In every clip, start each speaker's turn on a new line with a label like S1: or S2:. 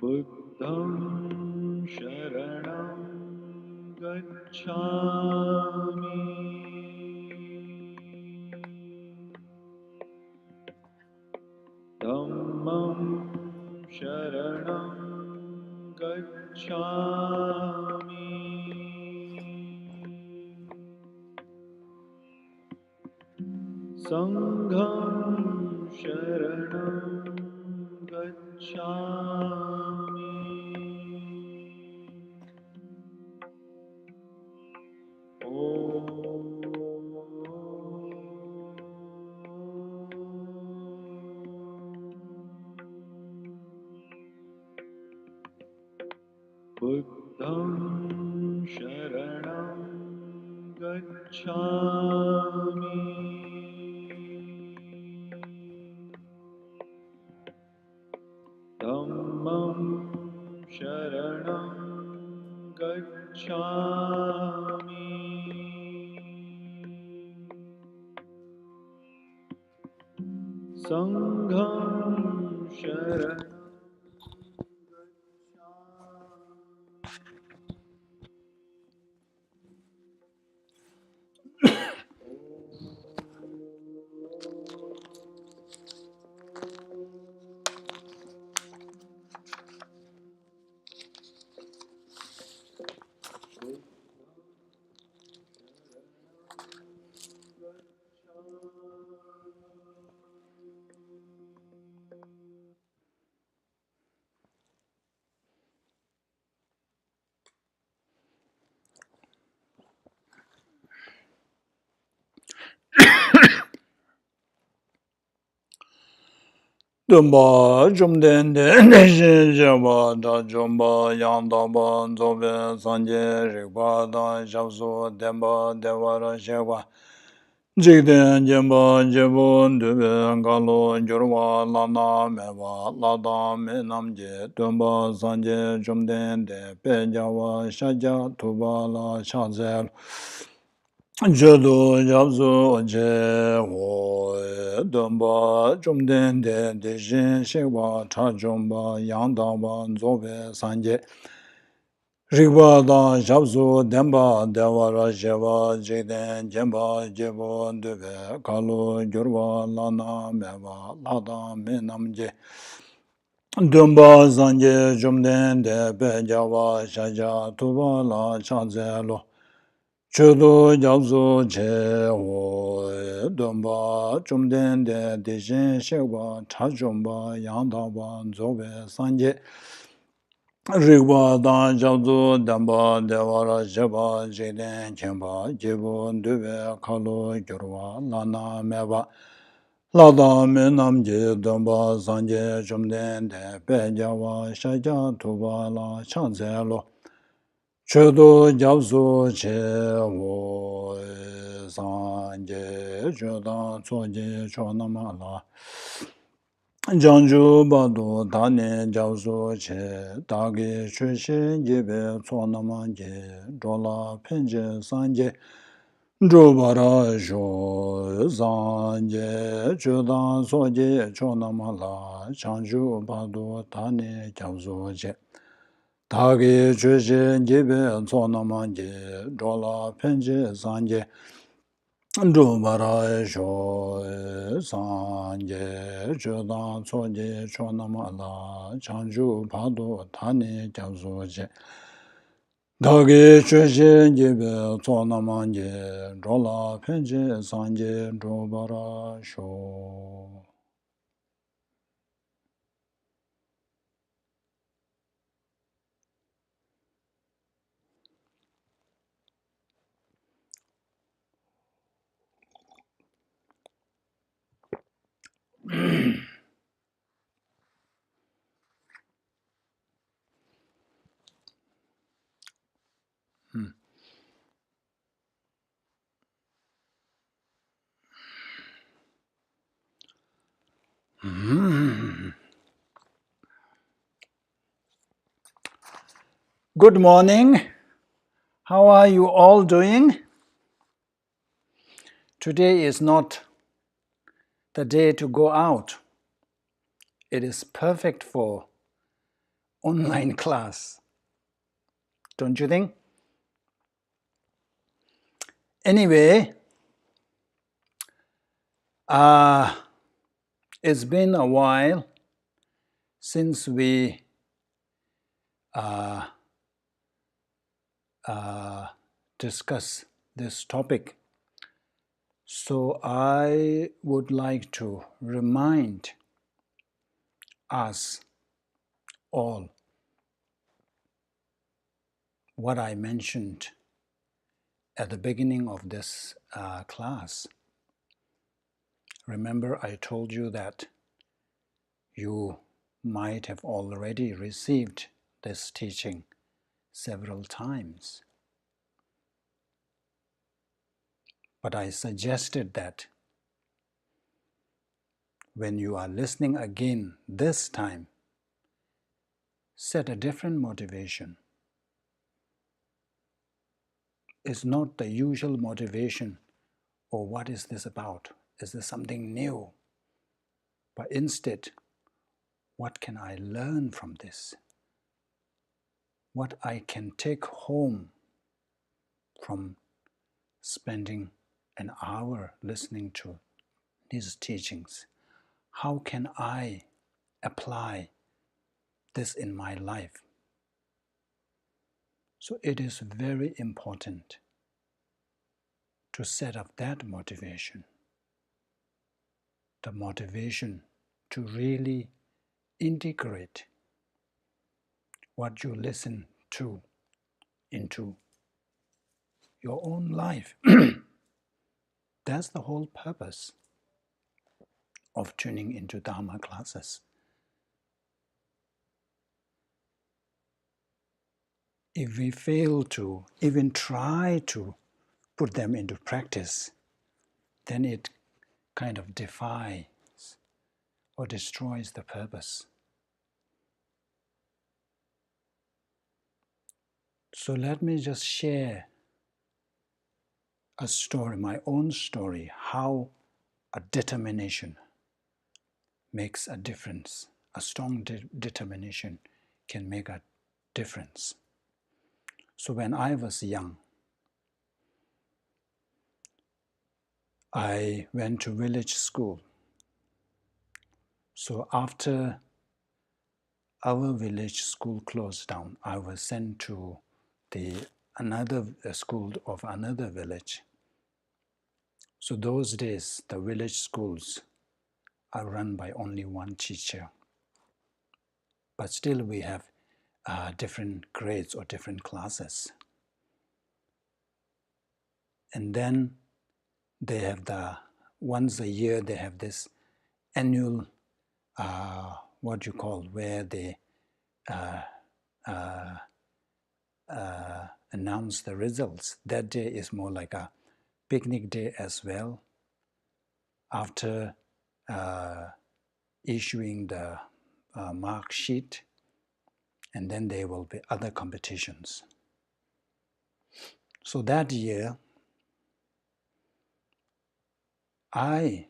S1: Buddham Sharanam Gacchami. Dhammam Sharanam Gacchami. Sangham Sharanam Gacchami. Buddham Sharanam Gacchami. Dhammam Sharanam Gacchami. Sangham Sharanam Dumba Jumden de Java da Jumba Yandaba Zobe Sanje Rigba da Javso Demba Devara Sheva Jigden Jemba Jebun Dube Galo Jurwa Lana Meva Lada Menamje Dumba Sanje Jumden de Pejawa Shaja Tubala Shazel Jodo Jabzo Je Wo Dumba Jumden de Jin Shewa Cha Jumba Yandaba Zobe Sanje Rigwa Da Jabzo Demba Devara Sheva Jiden Jemba Jebo Dube Kalu Jurwa Lana Meva Lada Menamje Dumba Sanje Jumden de Bejawa Shaja Tubala Chazelo Chodo Jabzo Che Wo Dumba Jumden de Dijin Shewa Chajumba Yandaba Zobe Sanje Rigwa Dan Jabzo Damba Devara Sheba Jiden Chemba Jibu Dube Kalu Gyurwa Lana Meba Lada Menam Je Dumba Sanje Jumden de Bejawa Shaja Tubala Chanzelo Chodo Jabzo Che Wo Sanje Chodan Tsoje Chonamala Jangchup Lamrim Jabzo Che Dagi Chushin Jibe Chonamanje Dola Penje Sanje Drupa Rinpoche Chodan Tsoje Chonamala Jangchup Lamrim Jabzo Che Dagi Chushin Jibe Chonamanje Dola Penje Sanje Drupa Rinpoche Sanje Chodan Tsoje Chonamala Jangchup Lamrim Jabzo Dagi Chushin Jibe Chonamanje Dola Penje Sanje Drupa Rinpoche. Good morning. How are you all doing? Today is not the day to go out. It is perfect for online class. Don't you think? Anyway, it's been a while since we discussed this topic. So I would like to remind us all what I mentioned at the beginning of this class. Remember, I told you that you might have already received this teaching several times. But I suggested that when you are listening again this time, set a different motivation. It's not the usual motivation, or what is this about? Is this something new? But instead, what can I learn from this? What I can take home from spending an hour listening to these teachings? How can I apply this in my life? So it is very important to set up that motivation, the motivation to really integrate what you listen to into your own life. That's the whole purpose of tuning into Dharma classes. If we fail to even try to put them into practice, then it kind of defies or destroys the purpose. So let me just share a story, my own story, how a determination makes a difference. A strong determination can make a difference. So when I was young, I went to village school. So after our village school closed down, I was sent to another school of another village. So those days, the village schools are run by only one teacher. But still we have different grades or different classes. And then they have once a year they have this annual, where they announce the results. That day is more like a picnic day as well. After issuing the mark sheet, and then there will be other competitions. So that year, I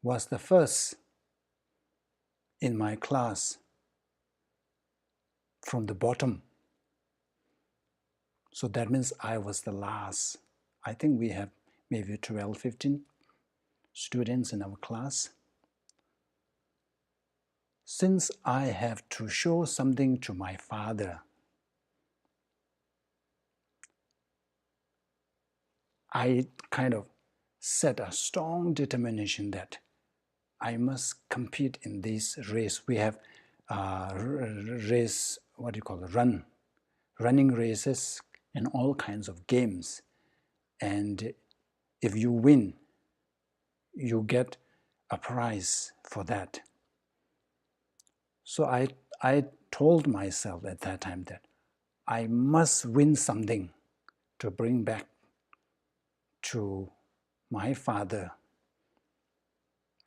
S1: was the first in my class from the bottom. So that means I was the last. I think we have maybe 12, 15 students in our class. Since I have to show something to my father, I kind of set a strong determination that I must compete in this race. We have race, running races and all kinds of games. And if you win, you get a prize for that. So I told myself at that time that I must win something to bring back to my father.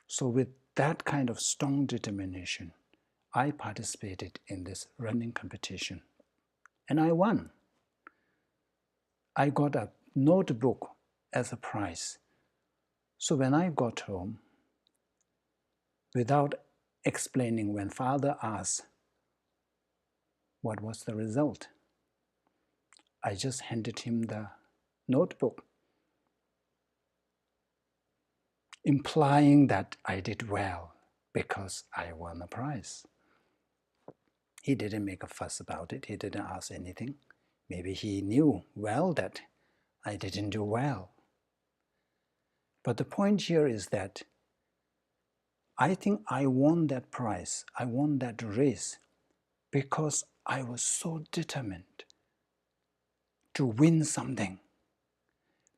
S1: So with that kind of strong determination, I participated in this running competition. And I won. I got a notebook as a prize. So when I got home, without explaining, when father asked what was the result, I just handed him the notebook, implying that I did well because I won a prize. He didn't make a fuss about it. He didn't ask anything. Maybe he knew well that I didn't do well. But the point here is that I think I won that prize, I won that race, because I was so determined to win something,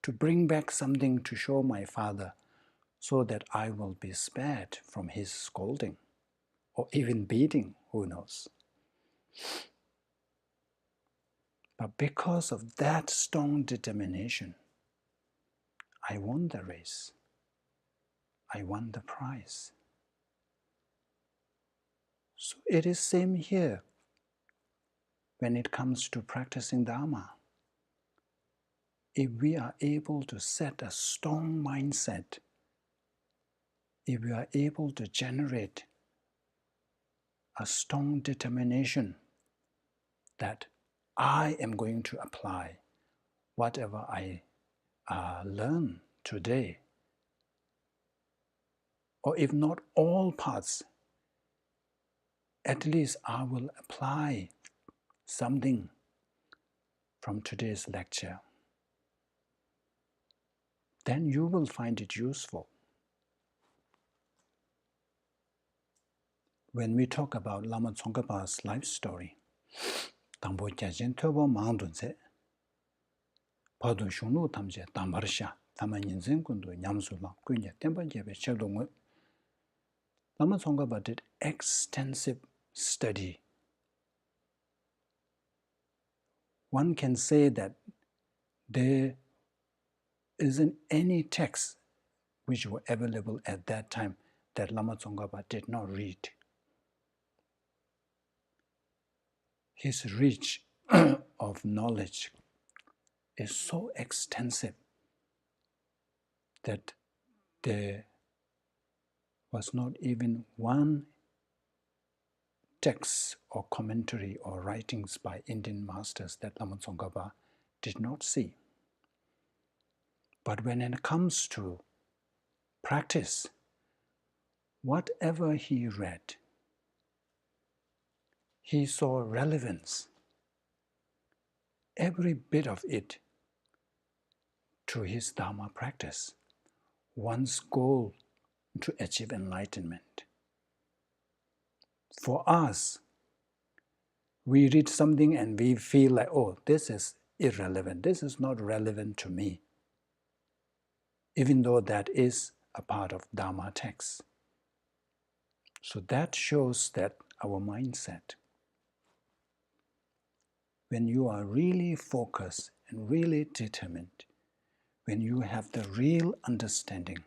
S1: to bring back something to show my father, so that I will be spared from his scolding, or even beating, who knows. But because of that strong determination, I won the race. I won the prize. So it is same here when it comes to practicing Dharma. If we are able to set a strong mindset, if we are able to generate a strong determination that I am going to apply whatever I learn today, or if not all parts, at least I will apply something from today's lecture, then you will find it useful. When we talk about Lama Tsongkhapa's life story, Tangpo Gyalchen Thobo Mangdunse, Pado Shunglu Tamje Tambarsha, Tama Nyinzen Kundu Nyamsula, Kunya Tempa Jebe Chedongwe. Lama Tsongkhapa did extensive study. One can say that there isn't any text which were available at that time that Lama Tsongkhapa did not read. His reach of knowledge is so extensive that there was not even one text or commentary or writings by Indian masters that Lama Tsongkhapa did not see. But when it comes to practice, whatever he read, he saw relevance, every bit of it, to his Dharma practice, one's goal to achieve enlightenment. For us, we read something and we feel like, oh, this is irrelevant, this is not relevant to me, even though that is a part of Dharma text. So that shows that our mindset, when you are really focused and really determined, when you have the real understanding,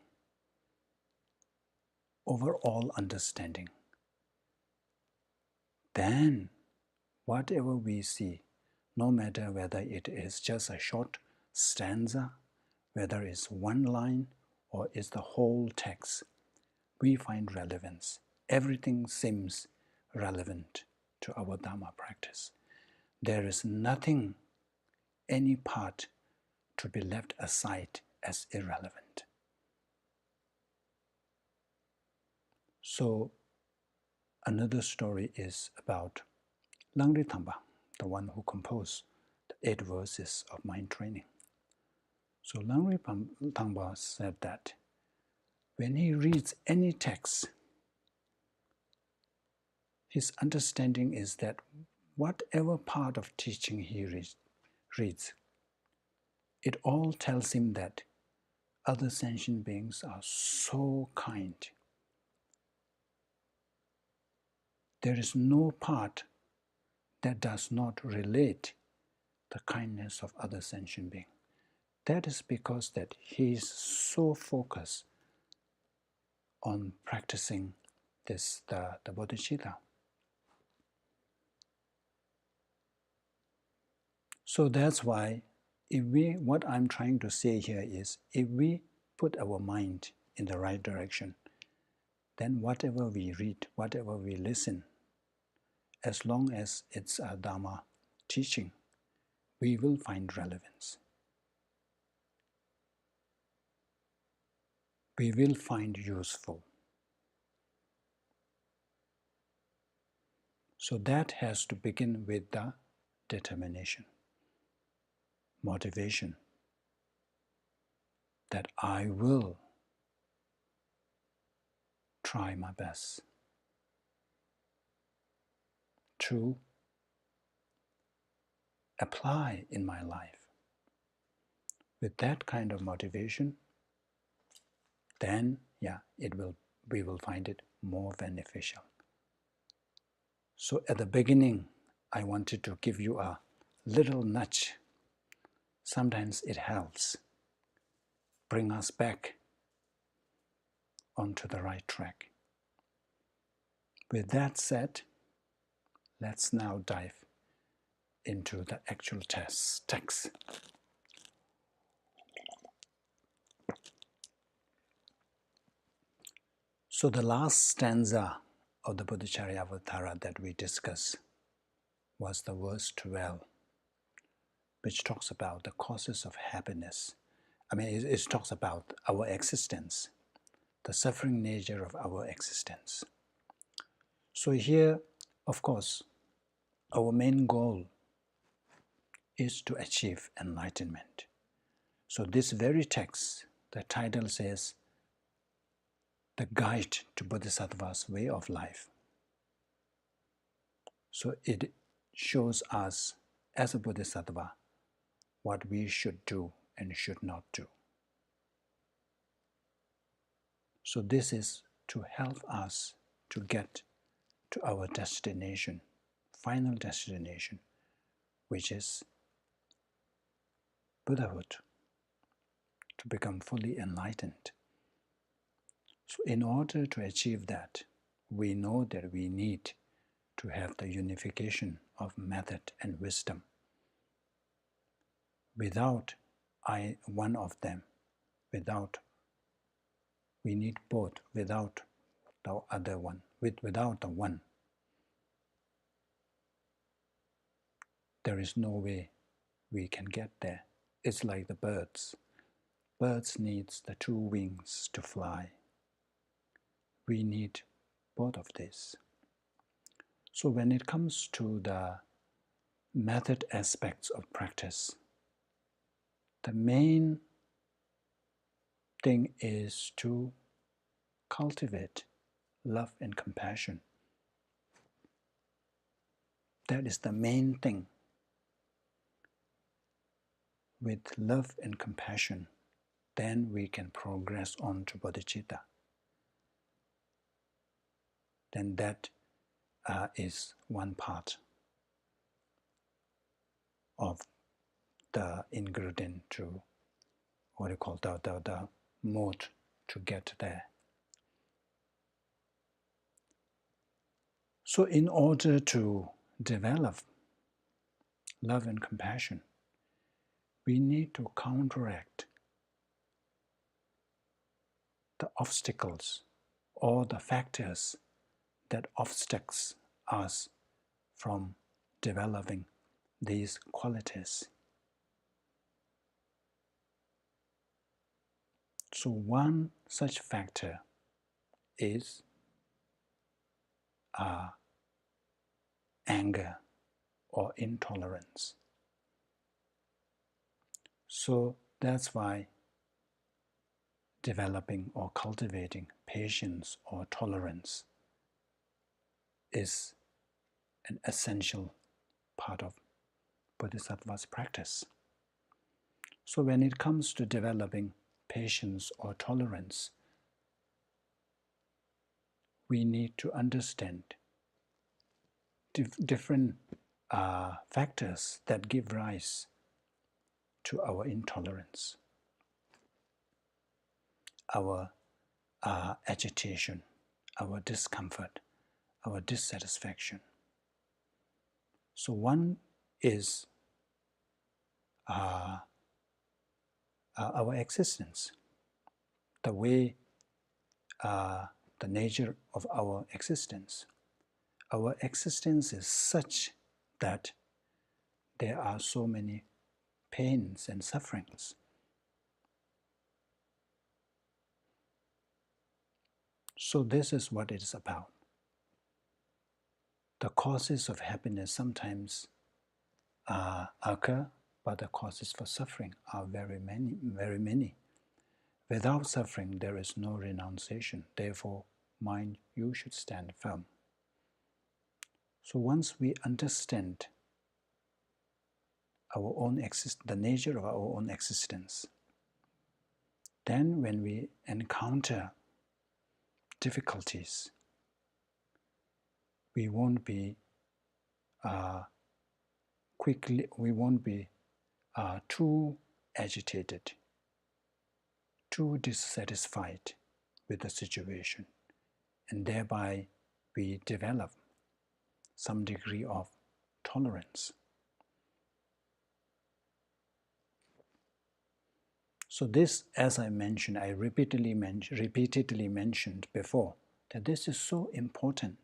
S1: overall understanding, then whatever we see, no matter whether it is just a short stanza, whether it's one line or it's the whole text, we find relevance. Everything seems relevant to our Dharma practice. There is nothing, any part, to be left aside as irrelevant. So another story is about Langri Thangpa, the one who composed the 8 verses of mind training. So Langri Thangpa said that when he reads any text, his understanding is that whatever part of teaching he reads, it all tells him that other sentient beings are so kind. There is no part that does not relate the kindness of other sentient beings. That is because that he is so focused on practicing this, the bodhicitta. So that's why what I'm trying to say here is, if we put our mind in the right direction, then whatever we read, whatever we listen, as long as it's a Dharma teaching, we will find relevance. We will find useful. So that has to begin with the determination, motivation, that I will try my best to apply in my life. With that kind of motivation, then we will find it more beneficial. So at the beginning, I wanted to give you a little nudge, sometimes it helps bring us back onto the right track. With that said, let's now dive into the actual text. So the last stanza of the Bodhicaryavatara that we discussed was the verse 12, which talks about the causes of happiness. It talks about our existence, the suffering nature of our existence. So here, of course, our main goal is to achieve enlightenment. So this very text, the title says, The Guide to Bodhisattva's Way of Life. So it shows us, as a Bodhisattva, what we should do and should not do. So this is to help us to get to our destination, final destination, which is Buddhahood, to become fully enlightened. So in order to achieve that, we know that we need to have the unification of method and wisdom. Without one of them, we need both. Without the other one, without the one, there is no way we can get there. It's like the birds. Birds need the two wings to fly. We need both of these. So when it comes to the method aspects of practice, the main thing is to cultivate love and compassion. That is the main thing. With love and compassion, then we can progress on to bodhicitta. Then that is one part of the ingredient to what you call the mode to get there. So in order to develop love and compassion, we need to counteract the obstacles or the factors that obstructs us from developing these qualities. So one such factor is anger or intolerance. So that's why developing or cultivating patience or tolerance is an essential part of Bodhisattva's practice. So when it comes to developing patience or tolerance, we need to understand different factors that give rise to our intolerance, our agitation, our discomfort, our dissatisfaction. So one is our existence, the way, the nature of our existence. Our existence is such that there are so many pains and sufferings. So this is what it is about. The causes of happiness sometimes occur, but the causes for suffering are very many. Without suffering, there is no renunciation. Therefore, mind, you should stand firm. So once we understand our own the nature of our own existence, then when we encounter difficulties, we won't be quickly, we won't be too agitated, too dissatisfied with the situation, and thereby we develop some degree of tolerance. So this, as I mentioned, I repeatedly mentioned before, that this is so important.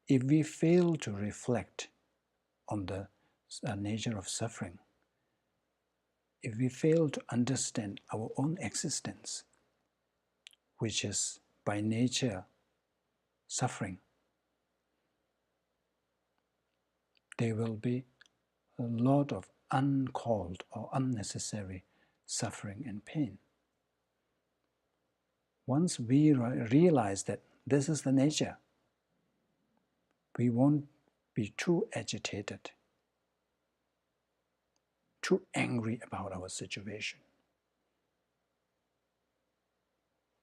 S1: If we fail to reflect on the nature of suffering, if we fail to understand our own existence, which is by nature suffering, there will be a lot of uncalled or unnecessary suffering and pain. Once we realize that this is the nature, we won't be too agitated, too angry about our situation.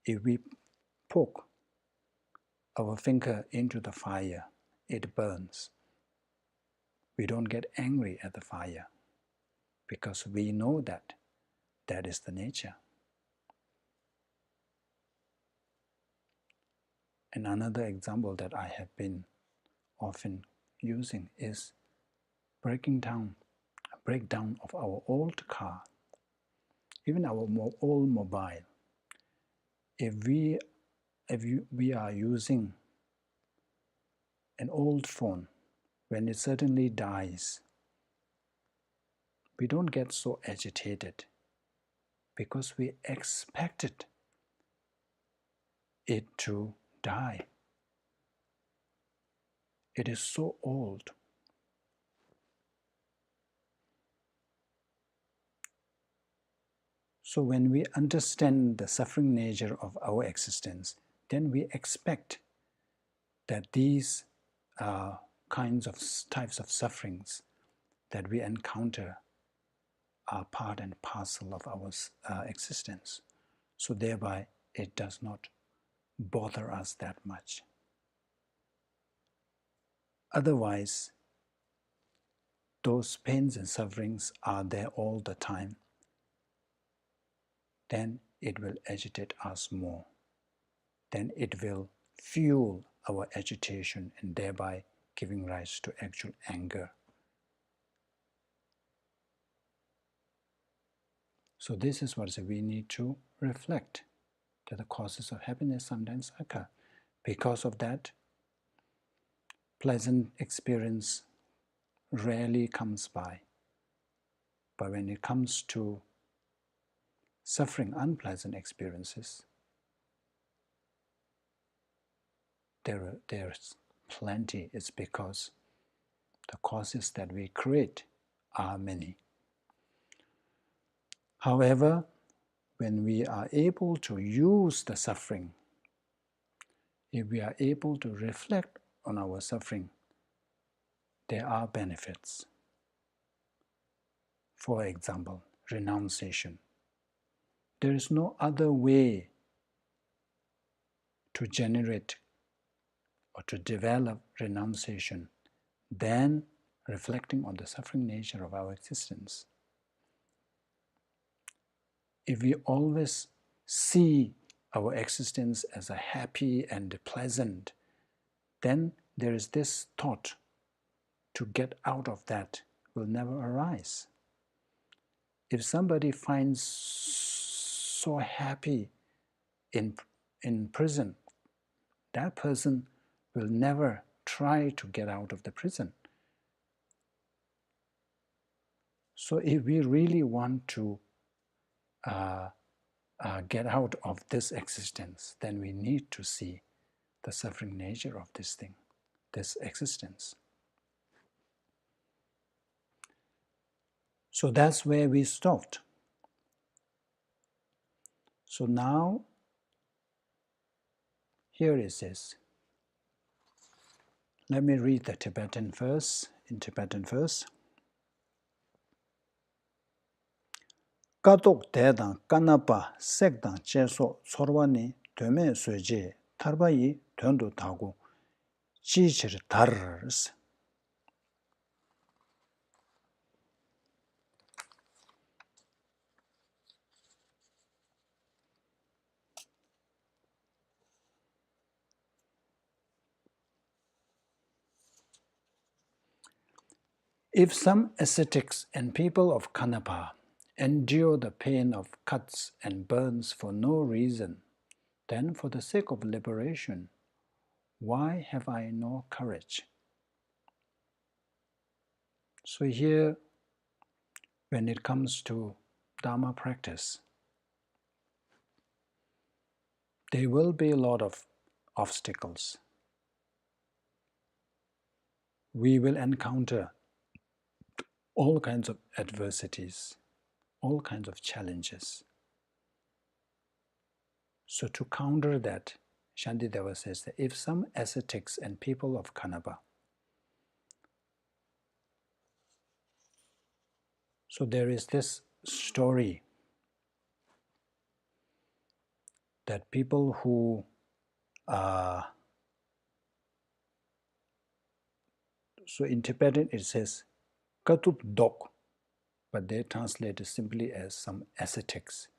S1: If we poke our finger into the fire, it burns. We don't get angry at the fire because we know that that is the nature. And another example that I have been often using is breakdown of our old car, even our old mobile. If we are using an old phone, when it suddenly dies, we don't get so agitated because we expected it to die. It is so old. So when we understand the suffering nature of our existence, then we expect that these types of sufferings that we encounter are part and parcel of our existence. So thereby it does not bother us that much. Otherwise, those pains and sufferings are there all the time, then it will agitate us more. Then it will fuel our agitation and thereby giving rise to actual anger. So this is what we need to reflect, that the causes of happiness sometimes occur. Because of that, pleasant experience rarely comes by. But when it comes to suffering, unpleasant experiences, there's plenty. It's because the causes that we create are many. However, when we are able to use the suffering, if we are able to reflect on our suffering, there are benefits. For example, renunciation. There is no other way to generate or to develop renunciation than reflecting on the suffering nature of our existence. If we always see our existence as a happy and pleasant, then there is this thought to get out of that will never arise. If somebody finds so happy in prison, that person will never try to get out of the prison. So if we really want to get out of this existence, then we need to see the suffering nature of this thing, this existence. So that's where we stopped. So now, here it says. Let me read the Tibetan verse, in Tibetan verse. Katok dedang kanapa sekdang cheso sorwani tome soje tarbayi tundu tagu chichir tars. If some ascetics and people of Kanapa endure the pain of cuts and burns for no reason, then for the sake of liberation, why have I no courage? So here, when it comes to Dharma practice, there will be a lot of obstacles. We will encounter all kinds of adversities, all kinds of challenges. So to counter that, Shantideva says that if some ascetics and people of Kanapa, so there is this story that people who so in Tibetan it says Katup Dok, but they translate it simply as some ascetics.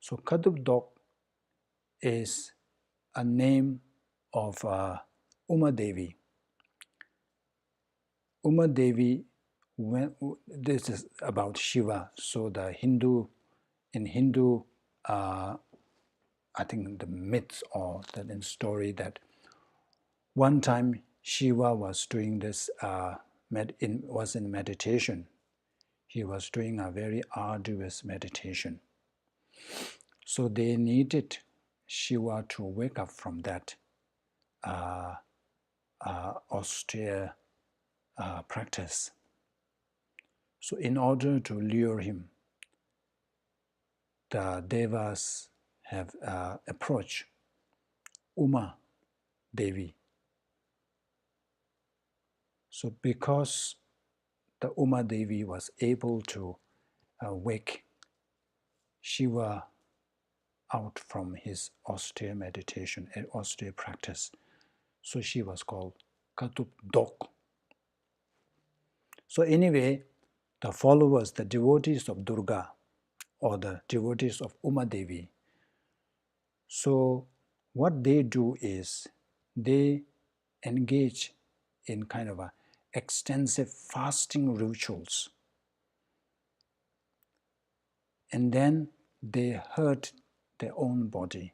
S1: So Katup Dok is a name of Uma Devi. Uma Devi, this is about Shiva. So the in Hindu, I think the myths or the story that one time Shiva was doing this, was in meditation. He was doing a very arduous meditation. So they needed Shiva to wake up from that austere practice. So in order to lure him, the Devas have approached Uma Devi. So because the Uma Devi was able to wake Shiva out from his austere meditation and austere practice, so she was called Katup Dok. So anyway, the followers, the devotees of Durga or the devotees of Uma Devi, so what they do is they engage in kind of a extensive fasting rituals, and then they hurt their own body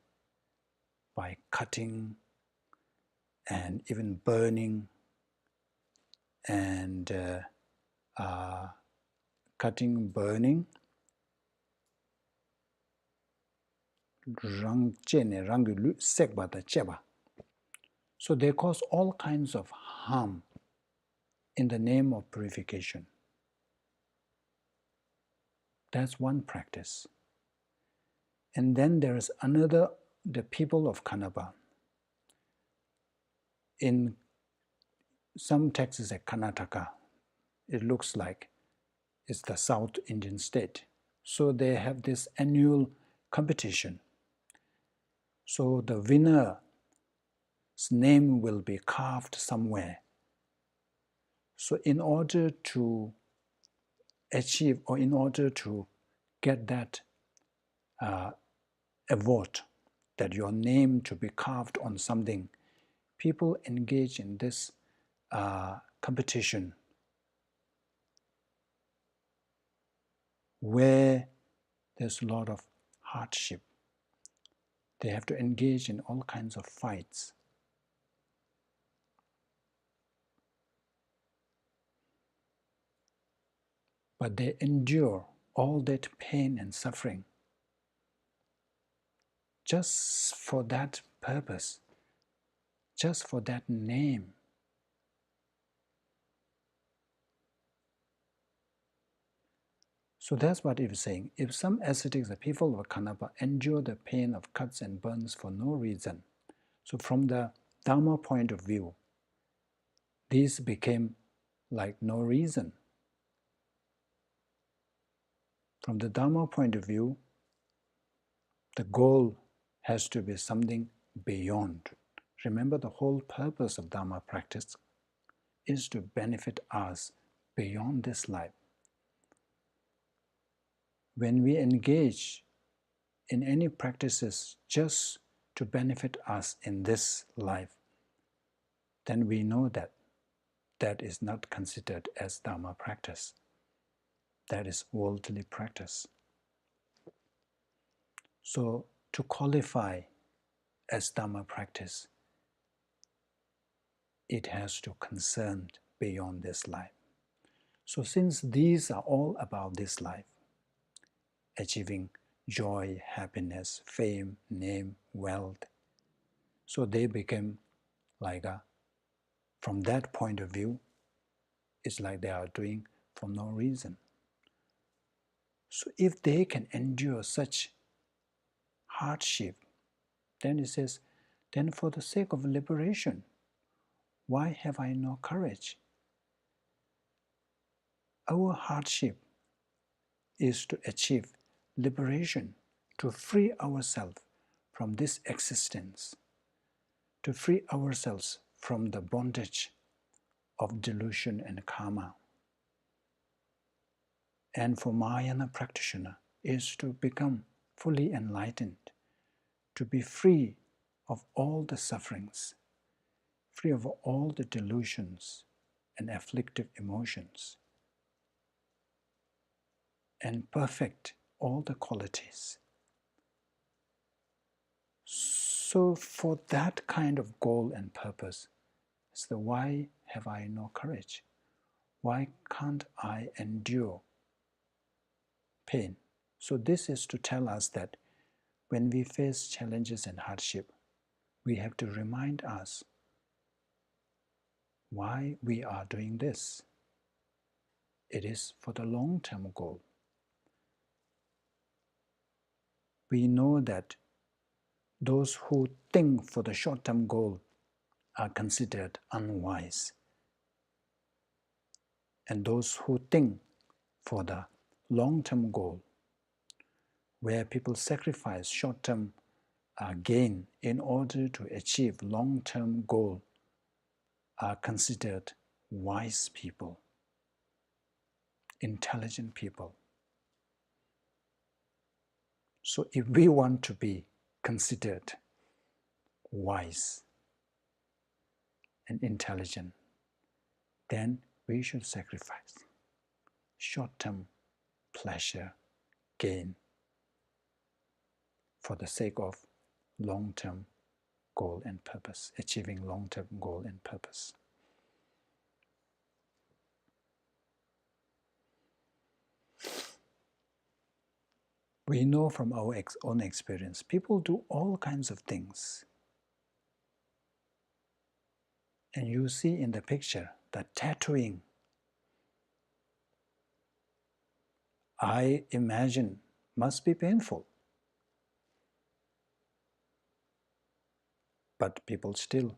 S1: by cutting and even burning and cutting, burning, so they cause all kinds of harm in the name of purification. That's one practice. And then there is another, the people of Kanapa. In some texts like Karnataka, it looks like it's the South Indian state. So they have this annual competition. So the winner's name will be carved somewhere. So in order to achieve or in order to get that award, that your name to be carved on something, people engage in this competition where there's a lot of hardship. They have to engage in all kinds of fights. But they endure all that pain and suffering just for that purpose, just for that name. So that's what it is saying. If some ascetics, the people of Kanapa, endure the pain of cuts and burns for no reason, so from the Dharma point of view, these became like no reason. From the Dharma point of view, the goal has to be something beyond. Remember, the whole purpose of Dharma practice is to benefit us beyond this life. When we engage in any practices just to benefit us in this life, then we know that that is not considered as Dharma practice. That is worldly practice. So to qualify as Dharma practice, it has to concern beyond this life. So since these are all about this life, achieving joy, happiness, fame, name, wealth, so they become like from that point of view, it's like they are doing for no reason. So if they can endure such hardship, then it says, then for the sake of liberation, why have I no courage? Our hardship is to achieve liberation, to free ourselves from this existence, to free ourselves from the bondage of delusion and karma. And for Mahayana practitioner is to become fully enlightened, to be free of all the sufferings, free of all the delusions and afflictive emotions, and perfect all the qualities. So for that kind of goal and purpose, it's the why have I no courage? Why can't I endure pain? So this is to tell us that when we face challenges and hardship, we have to remind us why we are doing this. It is for the long-term goal. We know that those who think for the short-term goal are considered unwise. And those who think for the long-term goal, where people sacrifice short-term gain in order to achieve long-term goal, are considered wise people, intelligent people. So if we want to be considered wise and intelligent, then we should sacrifice short-term pleasure, gain, for the sake of long-term goal and purpose, achieving long-term goal and purpose. We know from our own experience, people do all kinds of things. And you see in the picture that tattooing, I imagine, must be painful. But people still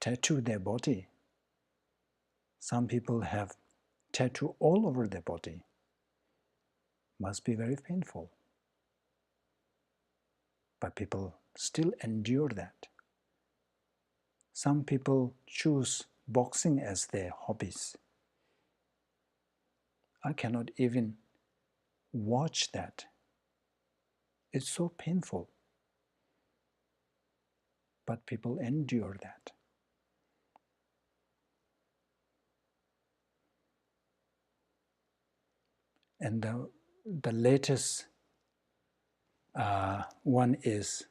S1: tattoo their body. Some people have tattoo all over their body. Must be very painful. But people still endure that. Some people choose boxing as their hobbies. I cannot even watch that. It's so painful. But people endure that. And the latest one is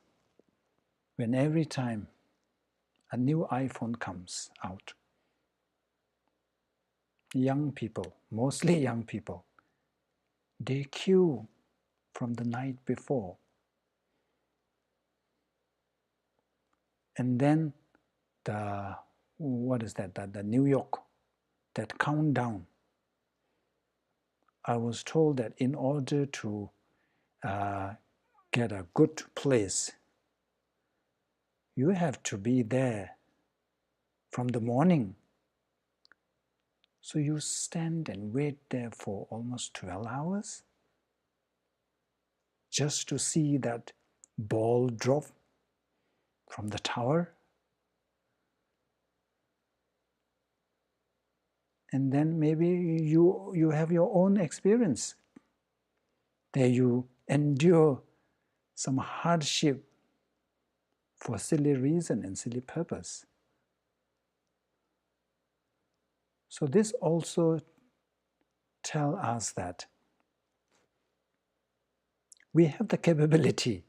S1: when every time a new iPhone comes out, young people, mostly young people, they queue from the night before. And then the New York, that countdown, I was told that in order to get a good place, you have to be there from the morning. So you stand and wait there for almost 12 hours just to see that ball drop from the tower. And then maybe you have your own experience. There you endure some hardship for silly reason and silly purpose. So this also tells us that we have the capability.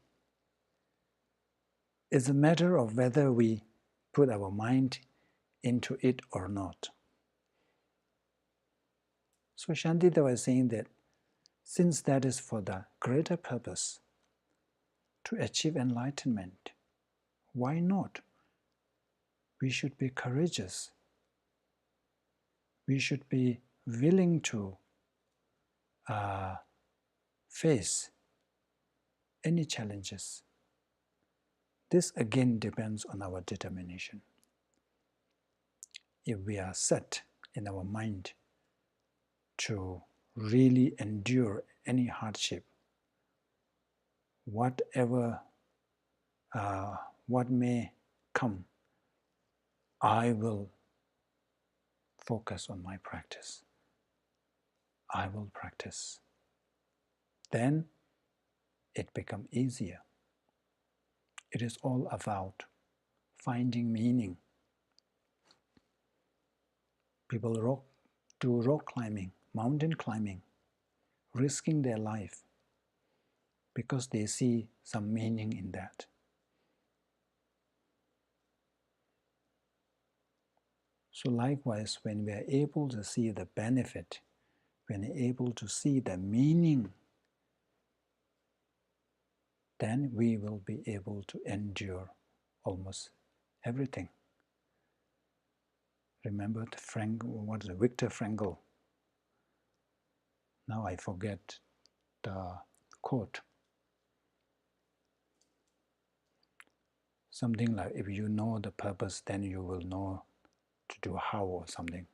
S1: It's a matter of whether we put our mind into it or not. So Shantideva was saying that since that is for the greater purpose, to achieve enlightenment, why not? We should be courageous. We should be willing to face any challenges. This again depends on our determination. If we are set in our mind to really endure any hardship, whatever what may come, I will focus on my practice. I will practice. Then it becomes easier. It is all about finding meaning. People do rock climbing, mountain climbing, risking their life because they see some meaning in that. So likewise, when we are able to see the benefit, when we are able to see the meaning, then we will be able to endure almost everything. Remember Viktor Frankl? Now I forget the quote. Something like, if you know the purpose, then you will know to do how or something.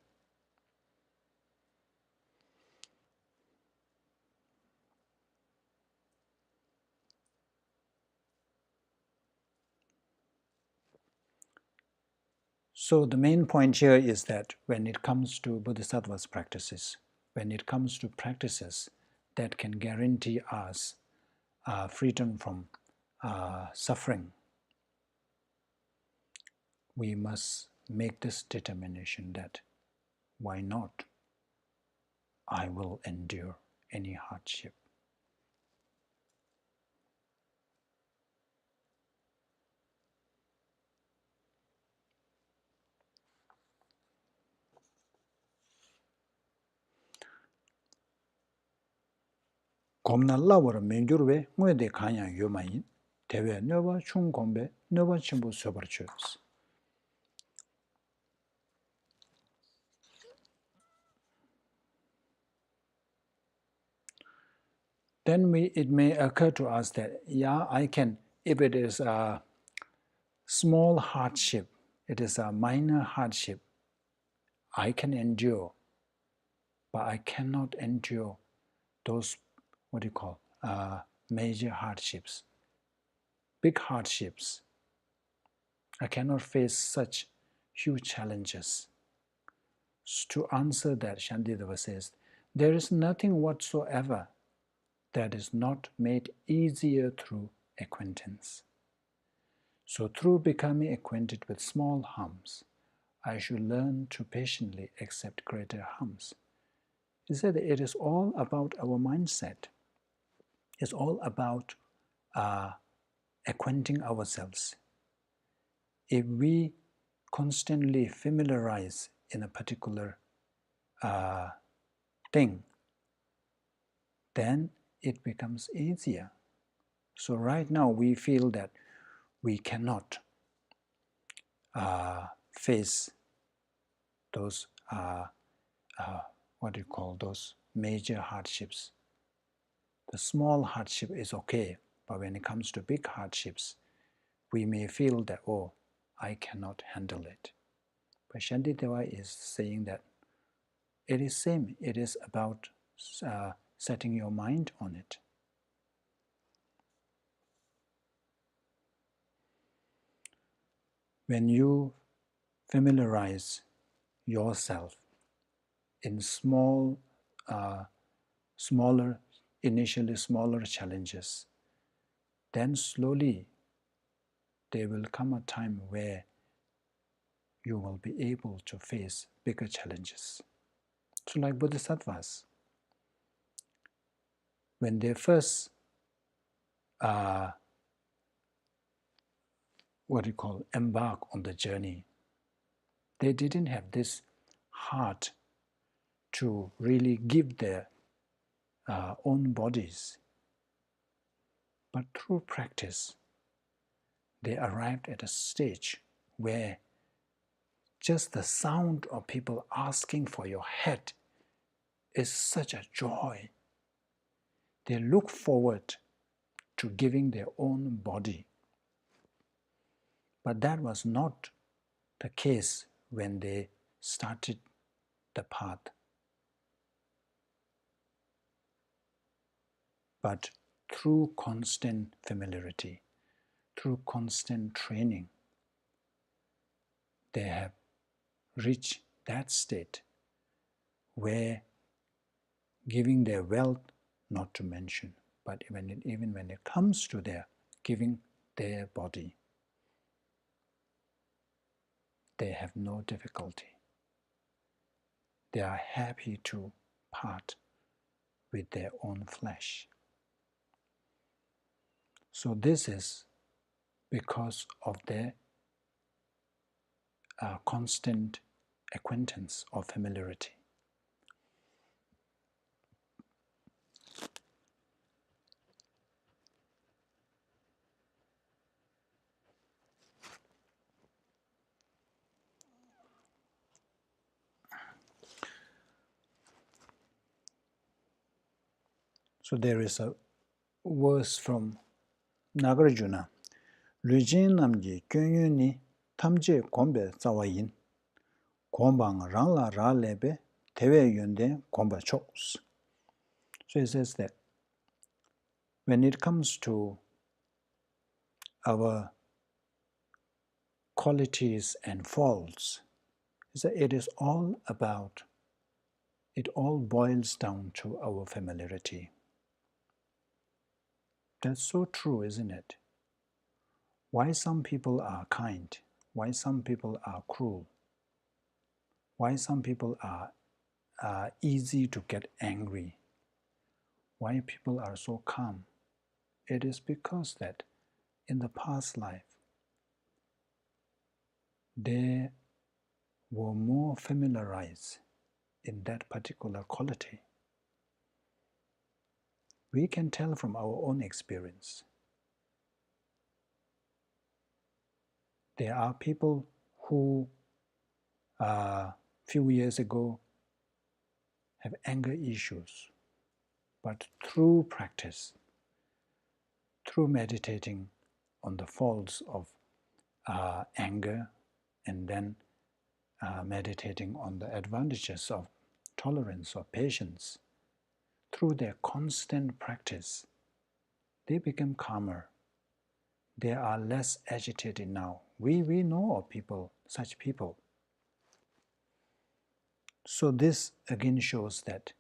S1: So the main point here is that when it comes to Bodhisattva's practices, when it comes to practices that can guarantee us freedom from suffering, we must make this determination that why not? I will endure any hardship. Gomna lawar menjurwe ngwede kanya yomayin, tewe nyoba chung gombe, nyoba chimbu sobar chus. Then it may occur to us that, yeah, I can, if it is a small hardship, it is a minor hardship, I can endure, but I cannot endure those, major hardships, big hardships. I cannot face such huge challenges. To answer that, Shantideva says, there is nothing whatsoever that is not made easier through acquaintance. So through becoming acquainted with small harms, I should learn to patiently accept greater harms. He said it is all about our mindset. It's all about acquainting ourselves. If we constantly familiarize in a particular thing, then it becomes easier. So right now we feel that we cannot face those those major hardships. The small hardship is okay, but when it comes to big hardships, we may feel that, oh, I cannot handle it. But Shantideva is saying that it is same. It is about setting your mind on it. When you familiarize yourself in initially smaller challenges, then slowly there will come a time where you will be able to face bigger challenges. So like Bodhisattvas, when they first embark on the journey, they didn't have this heart to really give their own bodies. But through practice, they arrived at a stage where just the sound of people asking for your head is such a joy. They look forward to giving their own body. But that was not the case when they started the path. But through constant familiarity, through constant training, they have reached that state where giving their wealth, not to mention, but even when it comes to their giving their body, they have no difficulty. They are happy to part with their own flesh. So this is because of their constant acquaintance or familiarity. So there is a verse from Nagarjuna. Lujin namji kyunyu ni tamje gombe zawayin. Gombang rangla ra lebe tewe yunde gomba chokes. So he says that when it comes to our qualities and faults, it is all about, it all boils down to our familiarity. That's so true, isn't it? Why some people are kind, why some people are cruel, why some people are easy to get angry, why people are so calm. It is because that in the past life, they were more familiarized in that particular quality. We can tell from our own experience. There are people who a few years ago have anger issues, but through practice, through meditating on the faults of anger, and then meditating on the advantages of tolerance or patience, through their constant practice, they become calmer. They are less agitated now. We know of people, such people. So this again shows that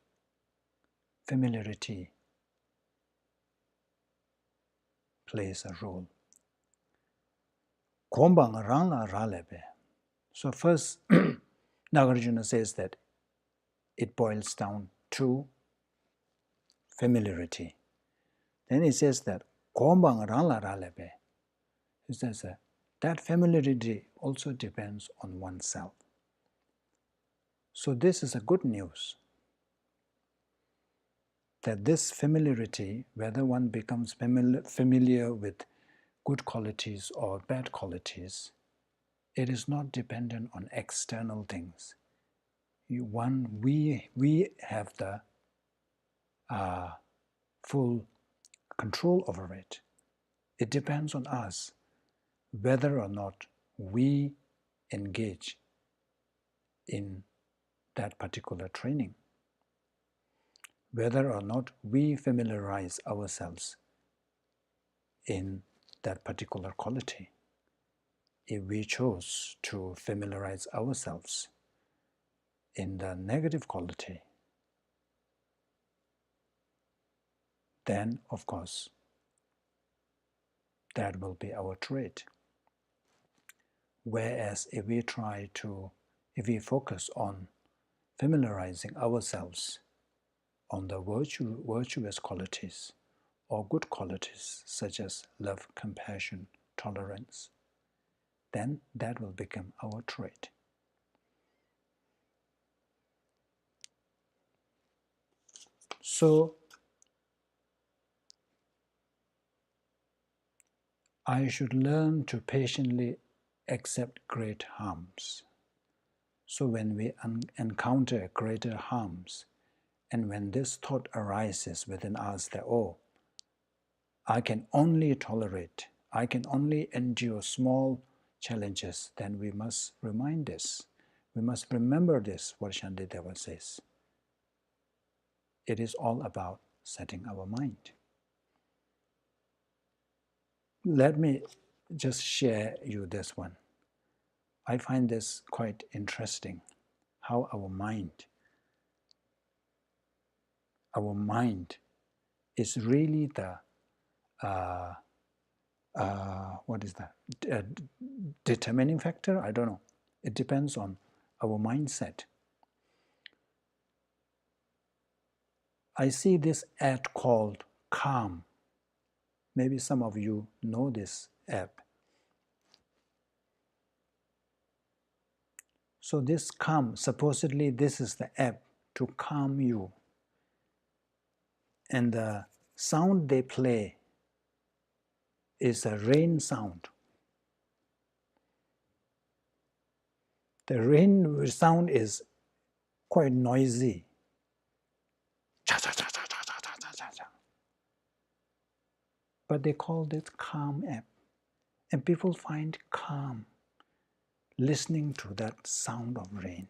S1: familiarity plays a role. Kombang rangla ralebe. So first, Nagarjuna says that it boils down to familiarity. Then he says that Kombang rangla ralebe. He says that familiarity also depends on oneself. So this is a good news, that this familiarity, whether one becomes familiar with good qualities or bad qualities, it is not dependent on external things. We have the full control over it. It depends on us whether or not we engage in that particular training, whether or not we familiarize ourselves in that particular quality. If we chose to familiarize ourselves in the negative quality, then of course that will be our trait. Whereas if we focus on familiarizing ourselves on the virtuous qualities or good qualities such as love, compassion, tolerance, then that will become our trait. So I should learn to patiently accept great harms. So when we encounter greater harms, and when this thought arises within us that, oh, I can only tolerate, I can only endure small challenges, then we must remind this. We must remember this, what Shantideva says. It is all about setting our mind. Let me just share you this one. I find this quite interesting, how our mind is really the what is that? Determining factor? I don't know. It depends on our mindset. I see this app called Calm. Maybe some of you know this app. So this Calm, supposedly this is the app to calm you. And the sound they play is a rain sound. The rain sound is quite noisy. But they call it Calm app. And people find calm listening to that sound of rain.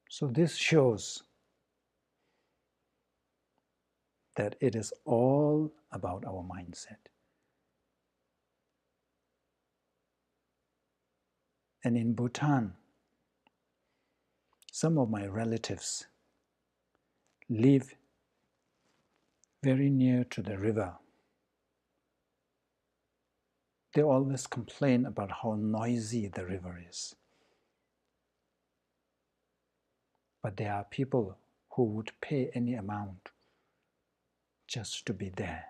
S1: So this shows that it is all about our mindset. And in Bhutan, some of my relatives live very near to the river. They always complain about how noisy the river is. But there are people who would pay any amount just to be there,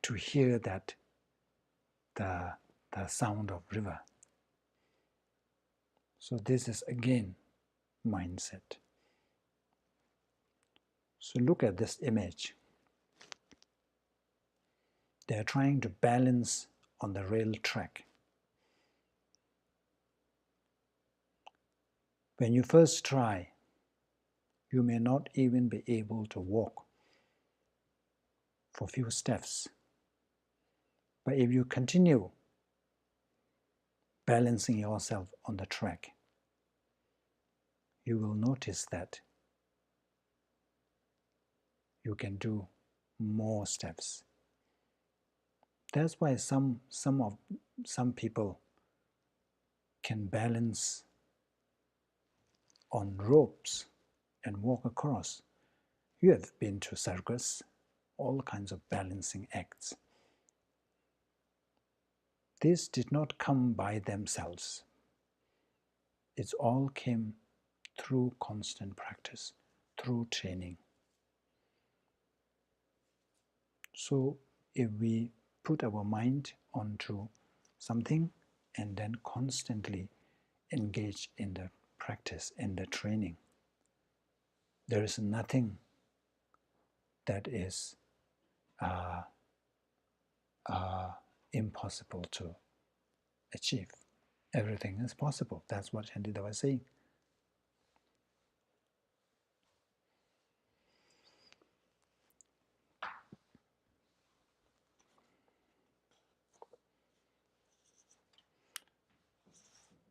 S1: to hear that the sound of river. So this is again mindset. So look at this image. They are trying to balance on the rail track. When you first try, you may not even be able to walk for a few steps. But if you continue balancing yourself on the track, you will notice that you can do more steps. That's why some people can balance on ropes and walk across. You have been to circus, all kinds of balancing acts. This did not come by themselves. It all came through constant practice, through training. So if we put our mind onto something and then constantly engage in the practice and the training, there is nothing that is impossible to achieve. Everything is possible. That's what Shantideva was saying.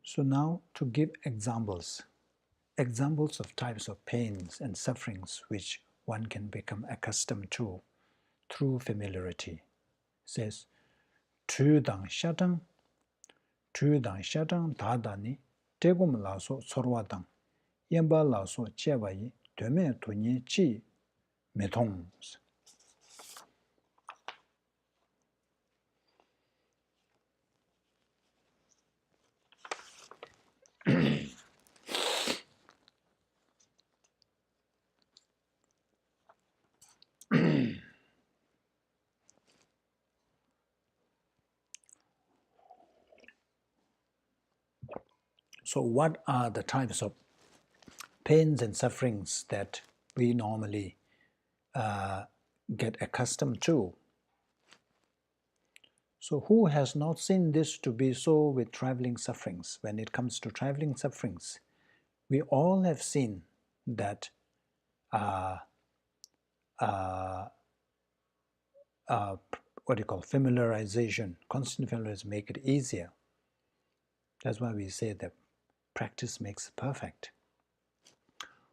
S1: So now to give examples of types of pains and sufferings which one can become accustomed to through familiarity. It says, Tudang shatang dadani tegum laso sorwadang yemba laso chewayi dome tunye chi metong. So what are the types of pains and sufferings that we normally get accustomed to? So who has not seen this to be so with traveling sufferings? When it comes to traveling sufferings, we all have seen that what you call familiarization, constant familiarization make it easier. That's why we say that practice makes perfect.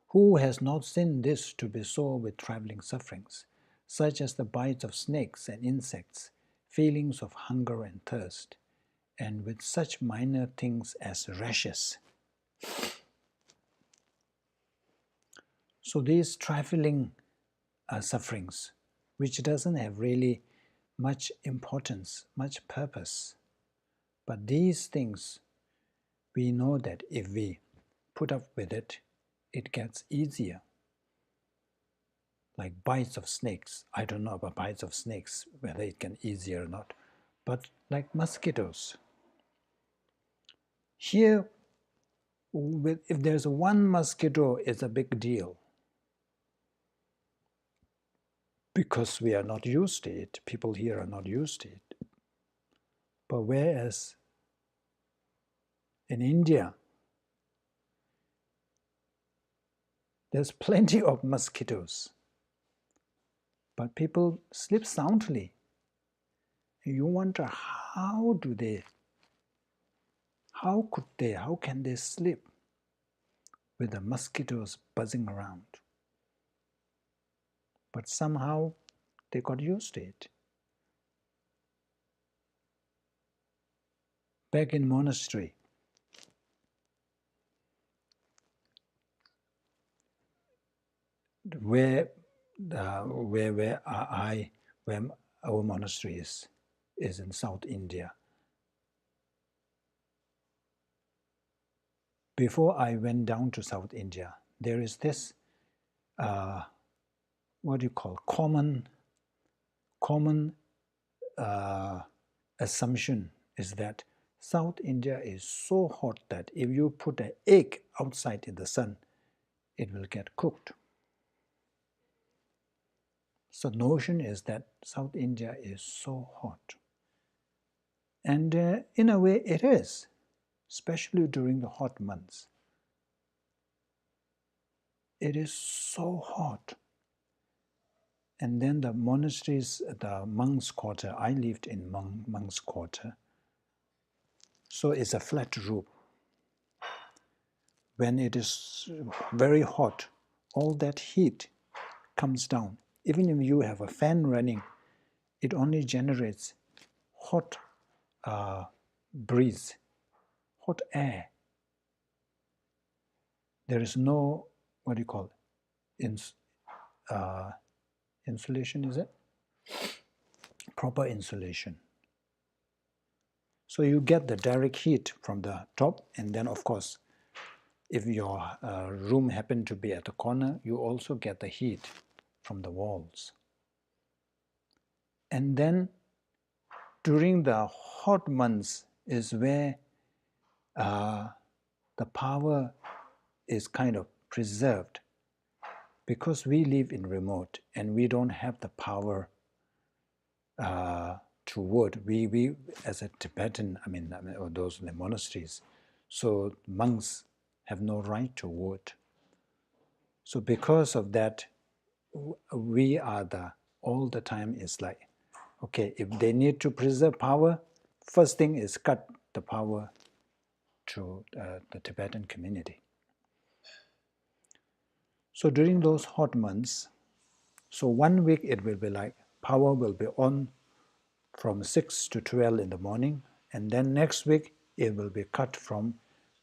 S1: Who has not seen this to be so with traveling sufferings, such as the bites of snakes and insects, feelings of hunger and thirst, and with such minor things as rashes? So these traveling sufferings, which doesn't have really much importance, much purpose, but these things, we know that if we put up with it, it gets easier. Like bites of snakes. I don't know about bites of snakes, whether it can easier or not. But like mosquitoes. Here, if there's one mosquito, it's a big deal. Because we are not used to it. People here are not used to it. But whereas in India, there's plenty of mosquitoes. But people sleep soundly. You wonder how can they sleep with the mosquitoes buzzing around? But somehow they got used to it. Back in monastery, where our monastery is in South India. Before I went down to South India, there is this what do you call common assumption is that South India is so hot that if you put an egg outside in the sun, it will get cooked. So the notion is that South India is so hot. And in a way it is, especially during the hot months. It is so hot. And then the monasteries, the monks' quarter, I lived in monks' quarter. So it's a flat roof. When it is very hot, all that heat comes down. Even if you have a fan running, it only generates hot breeze, hot air. There is no, what do you call it? Insulation, is it? Proper insulation. So you get the direct heat from the top, and then of course, if your room happened to be at the corner, you also get the heat from the walls. And then during the hot months is where the power is kind of preserved, because we live in remote and we don't have the power to vote. We as a Tibetan, or those in the monasteries, so monks have no right to vote. So because of that, we are all the time is like, okay, if they need to preserve power, first thing is cut the power to the Tibetan community. So during those hot months, so 1 week it will be like power will be on from 6 to 12 in the morning, and then next week it will be cut from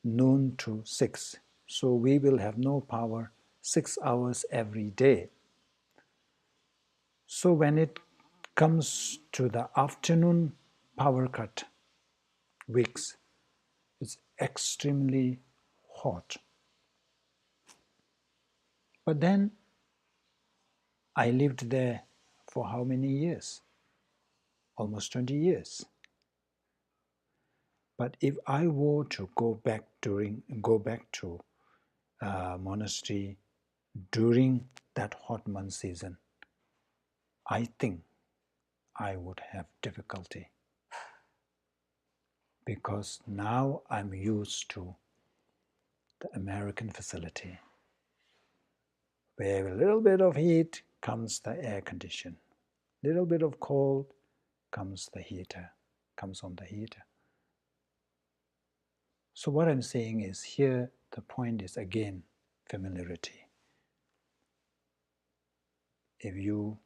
S1: noon to 6. So we will have no power 6 hours every day. So when it comes to the afternoon power cut weeks, it's extremely hot. But then I lived there for how many years? Almost 20 years. But if I were to go back to monastery during that hot month season, I think I would have difficulty, because now I'm used to the American facility, where a little bit of heat comes the air condition, little bit of cold comes the heater, comes on the heater. So what I'm saying is, here the point is again familiarity. If you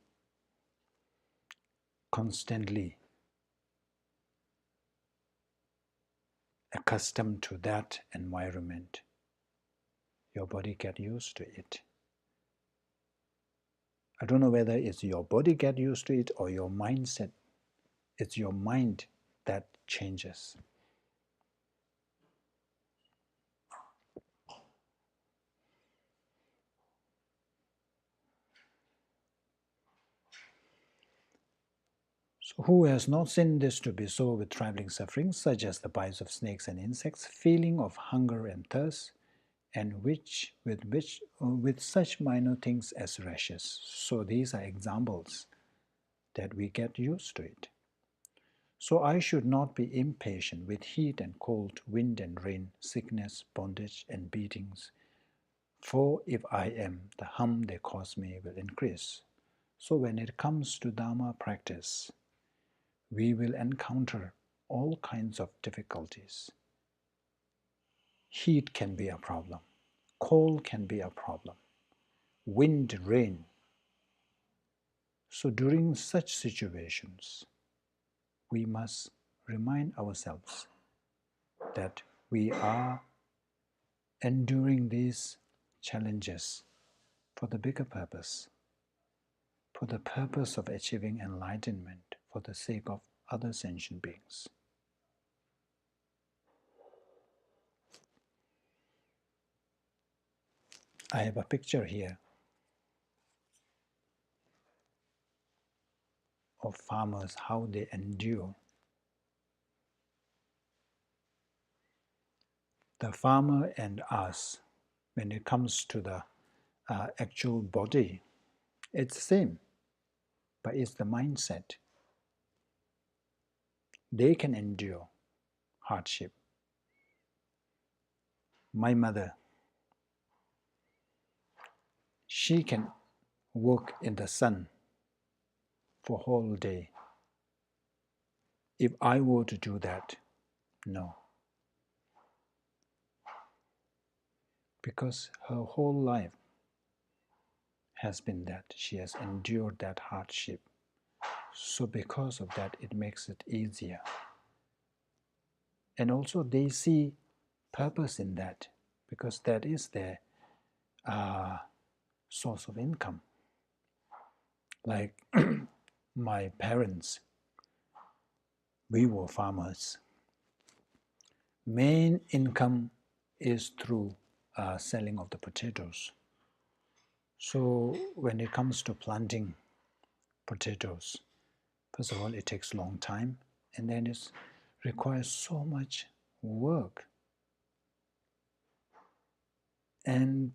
S1: constantly accustomed to that environment, your body get used to it. I don't know whether it's your body get used to it or your mindset. It's your mind that changes. So who has not seen this to be so with traveling sufferings, such as the bites of snakes and insects, feeling of hunger and thirst, and with such minor things as rashes. So these are examples that we get used to it. So I should not be impatient with heat and cold, wind and rain, sickness, bondage and beatings. For if I am, the harm they cause me will increase. So when it comes to Dharma practice, we will encounter all kinds of difficulties. Heat can be a problem. Cold can be a problem. Wind, rain. So during such situations, we must remind ourselves that we are enduring these challenges for the bigger purpose, for the purpose of achieving enlightenment, for the sake of other sentient beings. I have a picture here of farmers, how they endure. The farmer and us, when it comes to the actual body, it's the same, but it's the mindset. They can endure hardship. My mother, she can work in the sun for a whole day. If I were to do that, no. Because her whole life has been that. She has endured that hardship. So because of that, it makes it easier. And also they see purpose in that, because that is their source of income. Like my parents, we were farmers. Main income is through selling of the potatoes. So when it comes to planting potatoes, first of all, it takes a long time, and then it requires so much work. And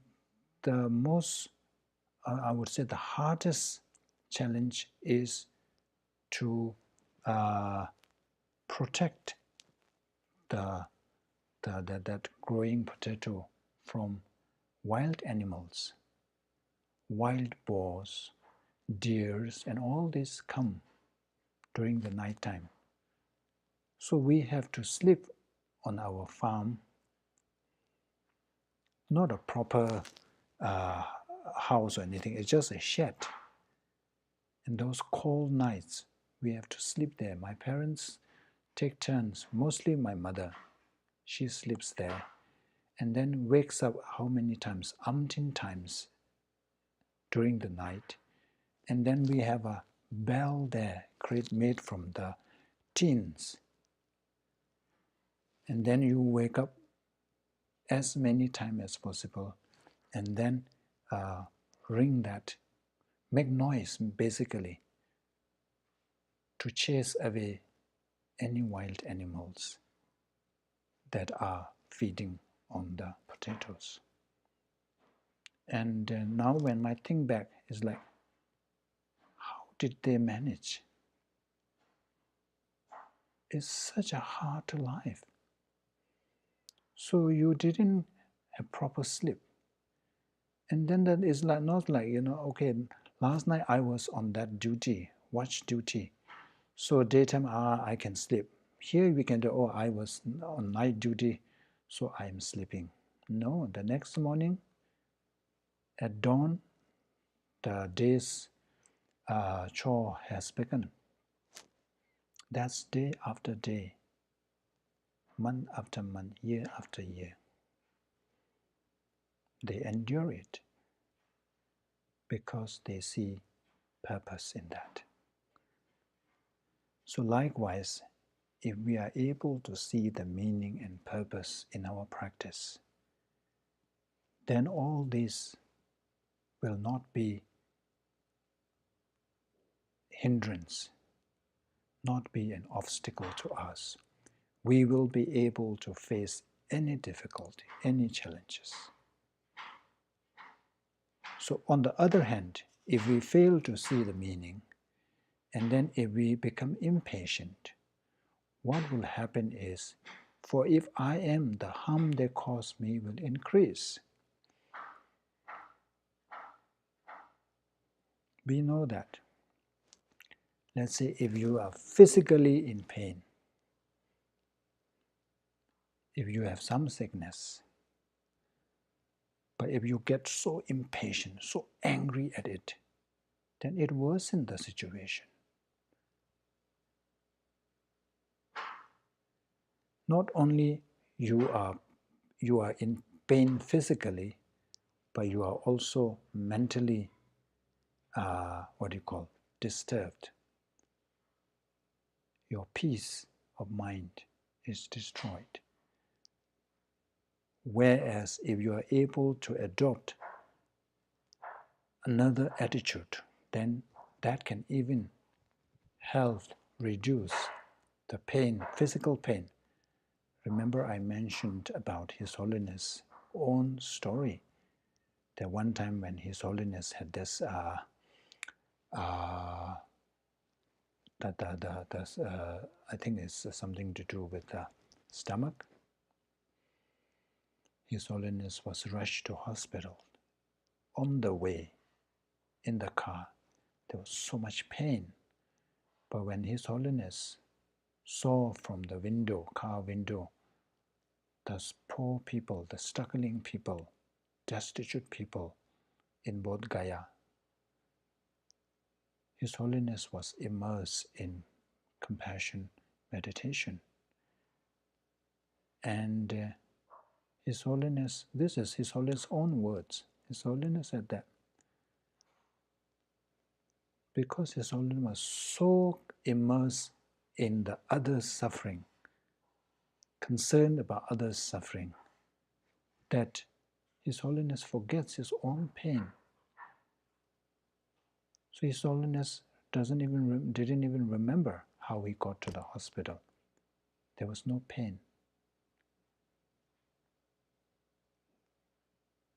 S1: the most, I would say, the hardest challenge is to protect that growing potato from wild animals, wild boars, deers, and all this come during the night time. So we have to sleep on our farm, not a proper house or anything, it's just a shed. And those cold nights, we have to sleep there. My parents take turns, mostly my mother. She sleeps there and then wakes up how many times? Umpteen times during the night. And then we have a bell there, made from the tins. And then you wake up as many times as possible and then ring that, make noise basically, to chase away any wild animals. that are feeding on the potatoes. And now when I think back, it's like, how did they manage? It's such a hard life. So you didn't have proper sleep. And then that is like not like, okay, last night I was on that duty, watch duty. So daytime, I can sleep. Here we can do, oh, I was on night duty, so I'm sleeping. No, the next morning at dawn, the day's chore has begun. That's day after day, month after month, year after year. They endure it because they see purpose in that. So likewise, if we are able to see the meaning and purpose in our practice, then all this will not be hindrance, not be an obstacle to us. We will be able to face any difficulty, any challenges. So on the other hand, if we fail to see the meaning, and then if we become impatient, what will happen is, for if I am, the harm they cause me will increase. We know that. Let's say if you are physically in pain, if you have some sickness, but if you get so impatient, so angry at it, then it worsens the situation. Not only you are in pain physically, but you are also mentally, disturbed. Your peace of mind is destroyed. Whereas if you are able to adopt another attitude, then that can even help reduce the pain, physical pain. Remember I mentioned about His Holiness' own story, that one time when His Holiness had this I think it's something to do with the stomach. His Holiness was rushed to hospital. On the way, in the car, there was so much pain. But when His Holiness saw from the window, car window, those poor people, the struggling people, destitute people in Bodh Gaya, His Holiness was immersed in compassion meditation. And His Holiness, this is His Holiness' own words. His Holiness said that because His Holiness was so immersed in the other's suffering, concerned about others' suffering, that His Holiness forgets his own pain. So His Holiness didn't even remember how he got to the hospital. There was no pain.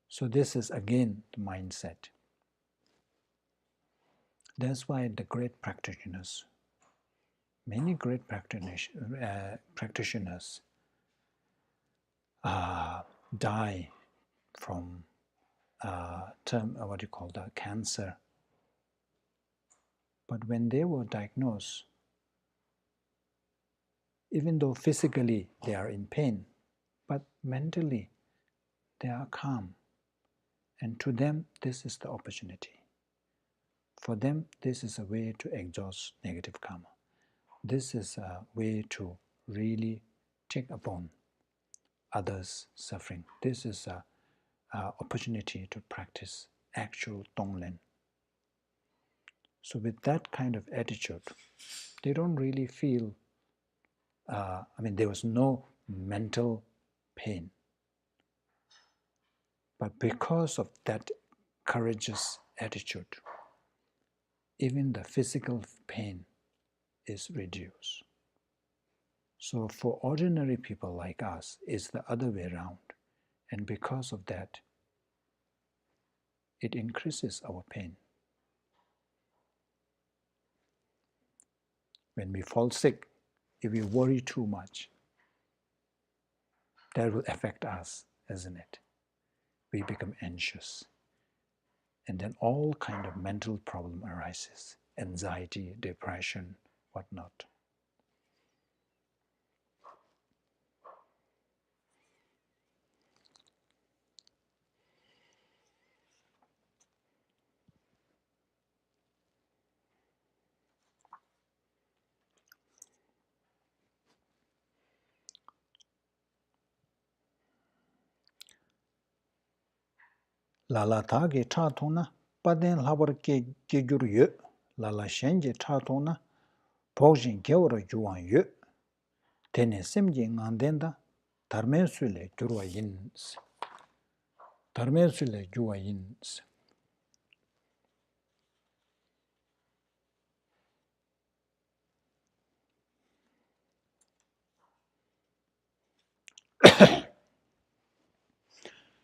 S1: So this is again the mindset. That's why the great practitioners, many great practitioners die from cancer. But when they were diagnosed, even though physically they are in pain, but mentally they are calm. And to them, this is the opportunity. For them, this is a way to exhaust negative karma. This is a way to really take upon others' suffering. This is an opportunity to practice actual Tonglen. So with that kind of attitude, they don't really feel, there was no mental pain. But because of that courageous attitude, even the physical pain is reduced. So for ordinary people like us, it's the other way around. And because of that, it increases our pain. When we fall sick, if we worry too much, that will affect us, isn't it? We become anxious. And then all kind of mental problem arises. Anxiety, depression, whatnot. Lala thage chatona, paden labar ke gyur yu. Lala shenje chatona, pogjin gyur yuan yu. Tene semje ngandenda, tarmen sule gyurwa yins. Tarmen sule gyurwa yins.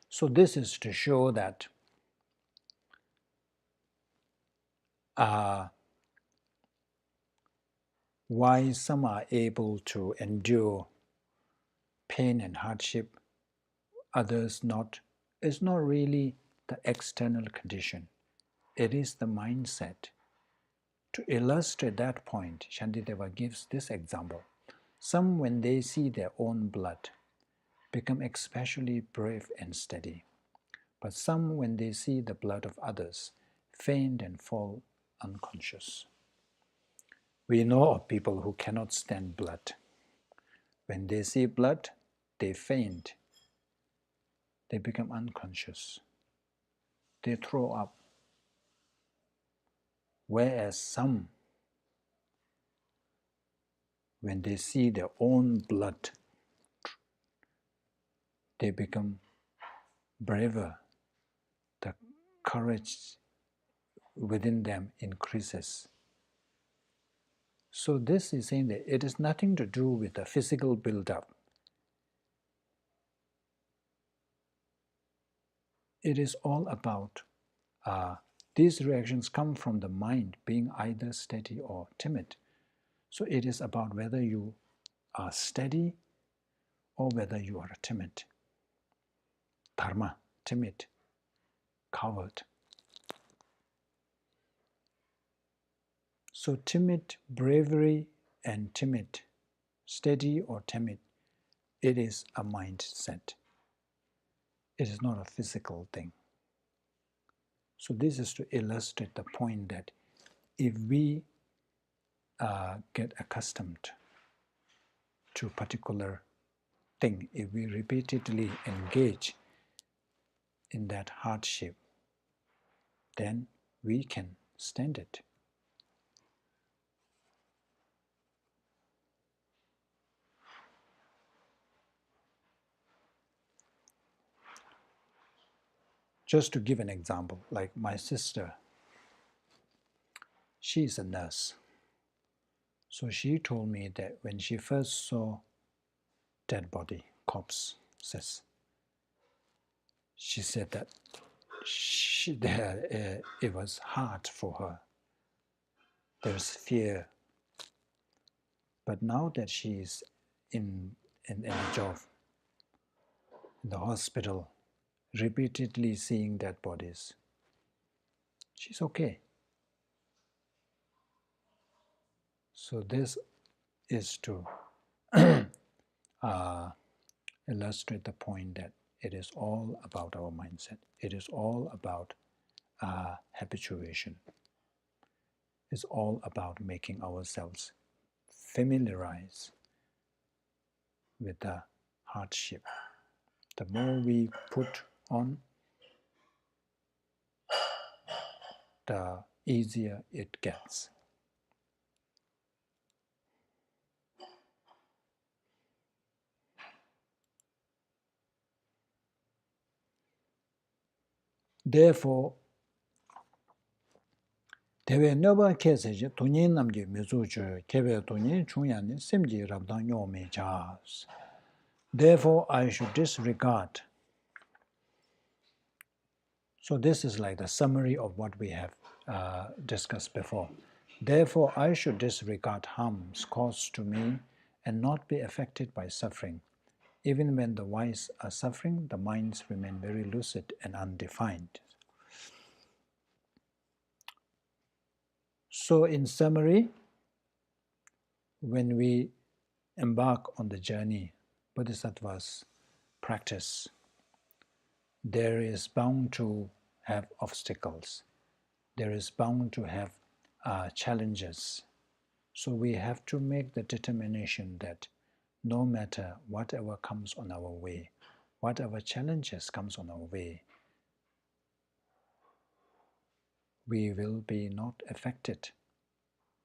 S1: So this is to show that why some are able to endure pain and hardship, others not, is not really the external condition. It is the mindset. To illustrate that point, Shantideva gives this example. Some, when they see their own blood, become especially brave and steady. But some, when they see the blood of others, faint and fall unconscious. We know of people who cannot stand blood. When they see blood, they faint. They become unconscious. They throw up. Whereas some, when they see their own blood, they become braver. The courage within them increases. So this is saying that it has nothing to do with the physical build-up. It is all about these reactions come from the mind being either steady or timid. So it is about whether you are steady or whether you are timid. Dharma, timid, coward. So timid, bravery and timid, steady or timid, it is a mindset. It is not a physical thing. So this is to illustrate the point that if we get accustomed to a particular thing, if we repeatedly engage in that hardship, then we can stand it. Just to give an example, like my sister, she's a nurse. So she told me that when she first saw dead body, corpses, she said that it was hard for her. There's fear. But now that she's in a job, in the hospital, repeatedly seeing dead bodies, she's okay. So this is to illustrate the point that it is all about our mindset. It is all about habituation. It's all about making ourselves familiarize with the hardship. The more we put on, the easier it gets. Therefore, Tewe nyoba keseje tunyin namge mezuju kebe tunyin chunyan simji rabdan nyome jas. Therefore, I should disregard. So this is like the summary of what we have discussed before. Therefore, I should disregard harms caused to me and not be affected by suffering. Even when the wise are suffering, the minds remain very lucid and undefined. So in summary, when we embark on the journey, Bodhisattva's practice, there is bound to have obstacles. There is bound to have challenges. So we have to make the determination that no matter whatever comes on our way, whatever challenges comes on our way, we will be not affected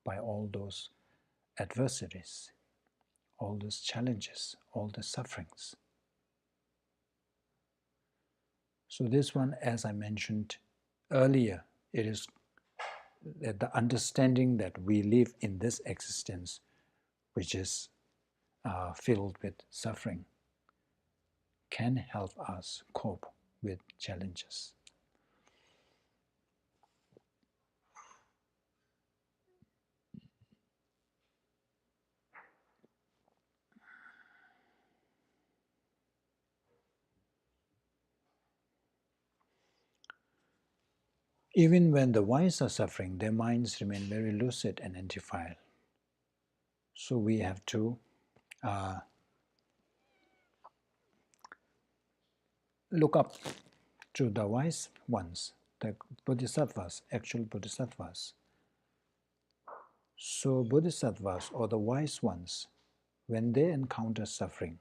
S1: by all those adversities, all those challenges, all the sufferings. So this one, as I mentioned earlier, it is the understanding that we live in this existence, which is filled with suffering, can help us cope with challenges. Even when the wise are suffering, their minds remain very lucid and undefiled. So we have to look up to the wise ones, the bodhisattvas, actual bodhisattvas. So bodhisattvas, or the wise ones, when they encounter suffering,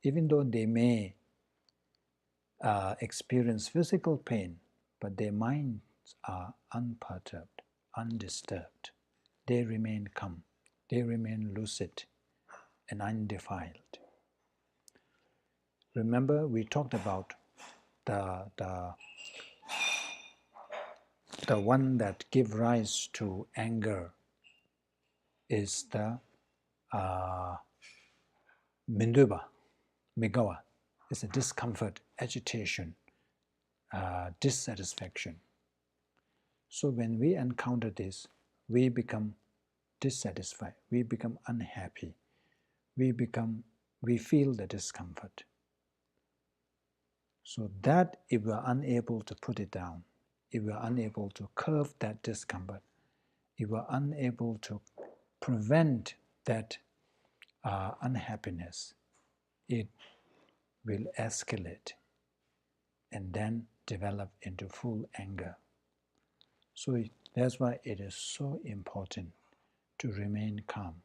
S1: even though they may experience physical pain, but their minds are unperturbed, undisturbed. They remain calm, they remain lucid and undefiled. Remember, we talked about the one that gives rise to anger is the Minduba, Migawa. It's a discomfort, agitation, dissatisfaction. So when we encounter this, we become dissatisfied, we become unhappy, we feel the discomfort. So that if we are unable to put it down, if we are unable to curb that discomfort, if we are unable to prevent that unhappiness, it will escalate and then develop into full anger. So that's why it is so important to remain calm.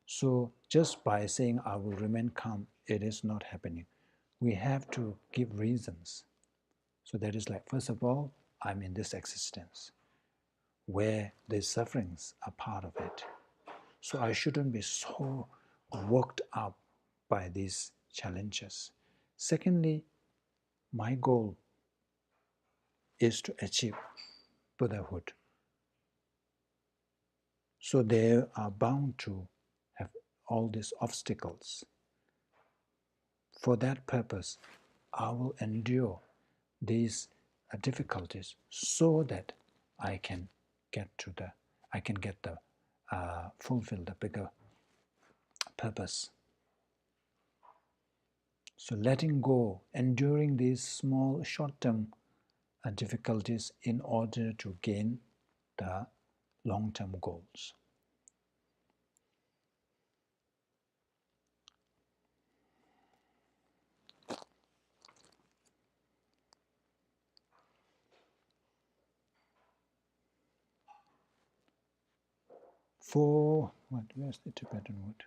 S1: So just by saying I will remain calm, it is not happening. We have to give reasons. So that is like, first of all, I'm in this existence where the sufferings are part of it. So I shouldn't be so worked up by these challenges. Secondly, my goal is to achieve Buddhahood. So they are bound to have all these obstacles. For that purpose, I will endure these difficulties so that I can fulfill the bigger purpose. So letting go, enduring these small short-term difficulties in order to gain the long-term goals. Where's the Tibetan word?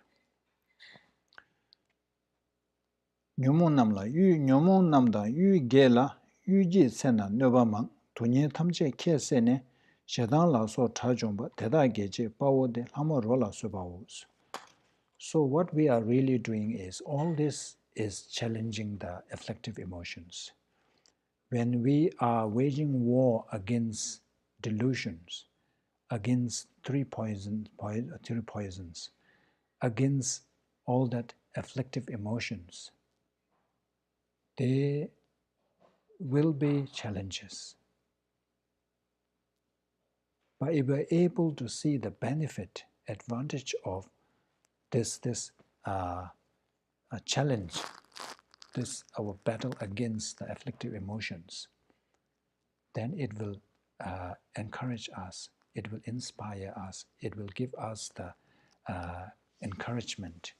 S1: Nyomon namla, nyomon namda, gela, ji sena, nobamang, tunye tamche ke sene, shedan la so tajomba, teda geje, pawo de, lama rola subawos. So what we are really doing is, all this is challenging the afflictive emotions. When we are waging war against delusions, against three poisons, against all that afflictive emotions. There will be challenges. But if we're able to see the benefit, advantage of this challenge, this our battle against the afflictive emotions, then it will encourage us, it will inspire us, it will give us the encouragement.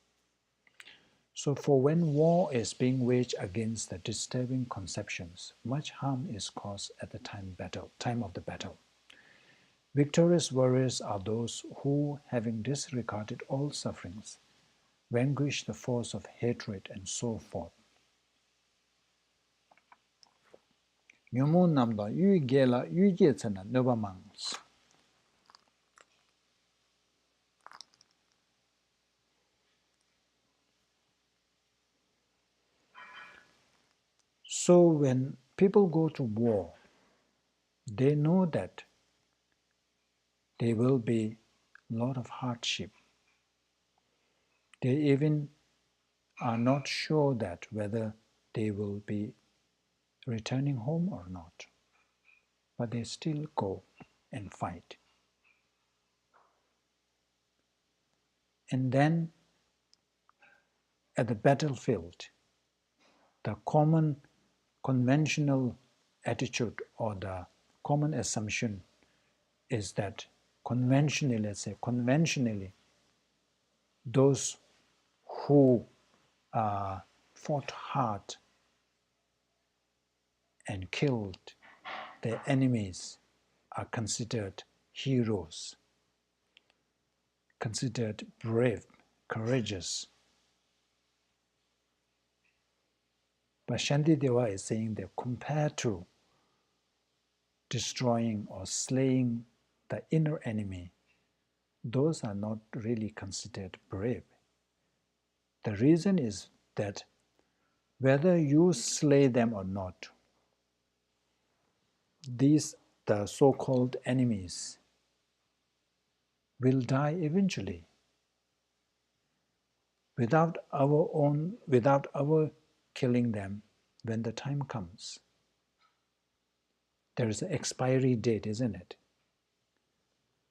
S1: So for when war is being waged against the disturbing conceptions, much harm is caused at the time of the battle. Victorious warriors are those who, having disregarded all sufferings, vanquish the force of hatred and so forth. Nyomo namda yu gela yu ge tsana noba mangs. So when people go to war, they know that there will be a lot of hardship. They even are not sure that whether they will be returning home or not. But they still go and fight. And then at the battlefield, the common conventional attitude or the common assumption is that conventionally, those who fought hard and killed their enemies are considered heroes, considered brave, courageous. But Shantideva is saying that compared to destroying or slaying the inner enemy, those are not really considered brave. The reason is that whether you slay them or not, the so-called enemies, will die eventually. Without our killing them when the time comes. There is an expiry date, isn't it?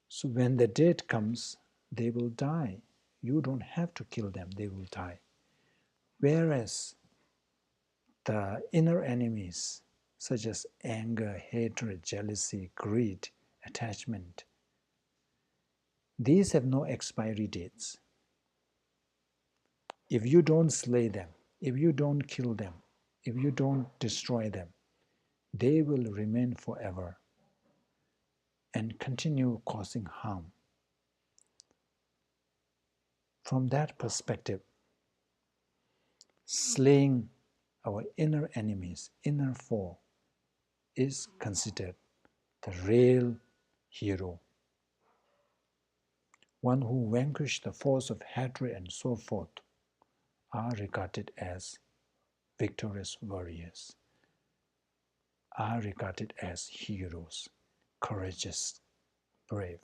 S1: So when the date comes, they will die. You don't have to kill them, they will die. Whereas the inner enemies, such as anger, hatred, jealousy, greed, attachment, these have no expiry dates. If you don't slay them, if you don't kill them, if you don't destroy them, they will remain forever and continue causing harm. From that perspective, slaying our inner enemies, inner foe, is considered the real hero. One who vanquished the force of hatred and so forth are regarded as victorious warriors, are regarded as heroes, courageous, brave.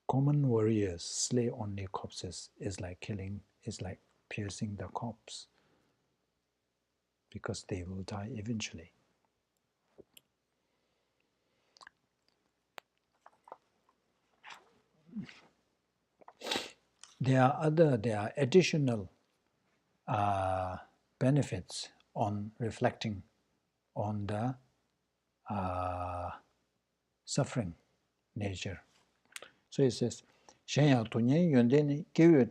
S1: Common warriors slay only corpses is like piercing the corpse, because they will die eventually. There are additional benefits on reflecting on the suffering nature. So it says, Shenya tunye yondeni kiwe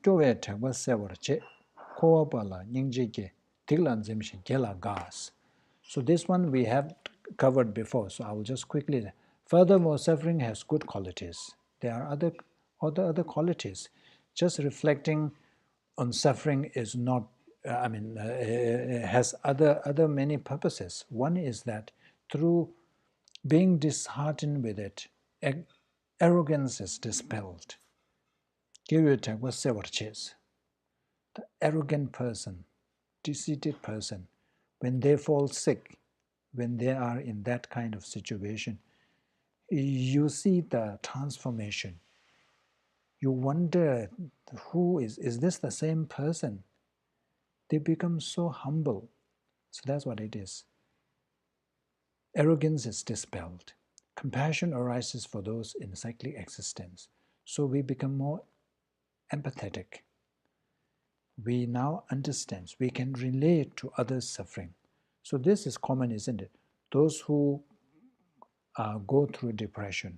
S1: kyowe thakwa sewar che kowa pala nyingje ke tiglan zemshin gela gas. So this one we have covered before, so I will just quickly. Furthermore, suffering has good qualities. There are other qualities. Just reflecting on suffering is not, has other many purposes. One is that through being disheartened with it, arrogance is dispelled. The arrogant person, conceited person, when they fall sick, when they are in that kind of situation, you see the transformation. You wonder, who is this the same person? They become so humble. So that's what it is. Arrogance is dispelled. Compassion arises for those in cyclic existence. So we become more empathetic. We now understand. We can relate to others' suffering. So this is common, isn't it? Those who go through depression,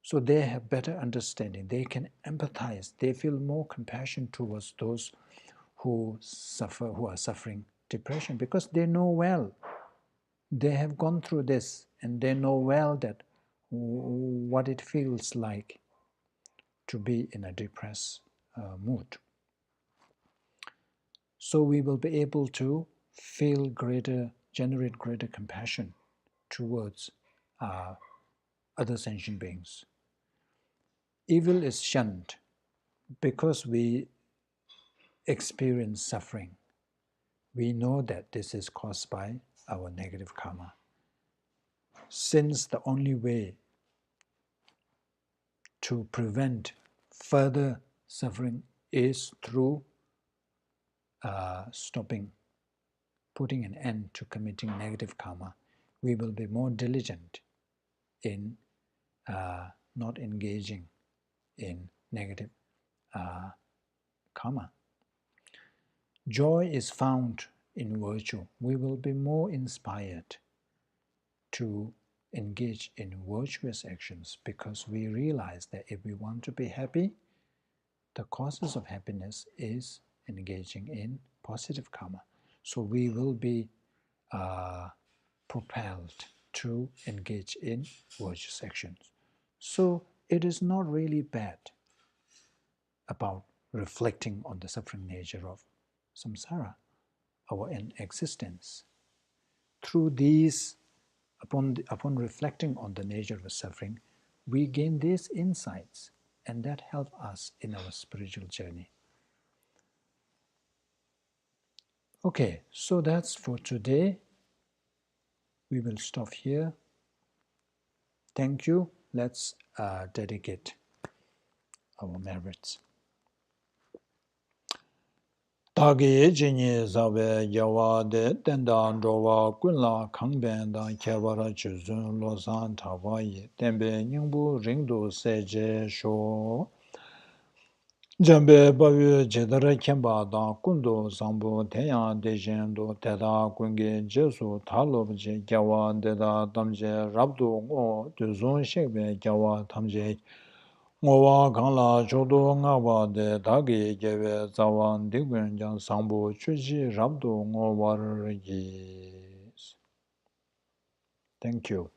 S1: so they have better understanding. They can empathize. They feel more compassion towards those who are suffering depression, because they know well. They have gone through this, and they know well that what it feels like to be in a depressed mood. So we will be able to generate greater compassion towards other sentient beings. Evil is shunned because we experience suffering. We know that this is caused by our negative karma. Since the only way to prevent further suffering is through putting an end to committing negative karma, we will be more diligent in not engaging in negative karma. Joy is found in virtue. We will be more inspired to engage in virtuous actions, because we realize that if we want to be happy, the causes of happiness is engaging in positive karma. So we will be propelled to engage in virtuous actions. So it is not really bad about reflecting on the suffering nature of samsara, our existence. Through these, upon reflecting on the nature of suffering, we gain these insights, and that helps us in our spiritual journey. Okay, so that's for today. We will stop here. Thank you. Let's dedicate our merits. Dāgī jīnyī zāvē yawā dē tēndā ndrōwā guṇlā kāngbēndā kēwārā chūzhūn lōsān tāwā yī tēmbē nyingbū rīngdū sēchē shō jambē bāvyū jēdarā kēmbā dā guṇdū sāmbū tēyā dēshēndū tēdā guṇgē jēsū thālōb jē gyāwā dēdā tamjē rabdū ngō tūzhūn shēkbē gyāwā tamjē ngōwā kānglā chōdō ngāwā dē dāgī gyāwē zāwān dīgwēn jāng sāmbū chūchī rabdō ngōwā rī. Thank you.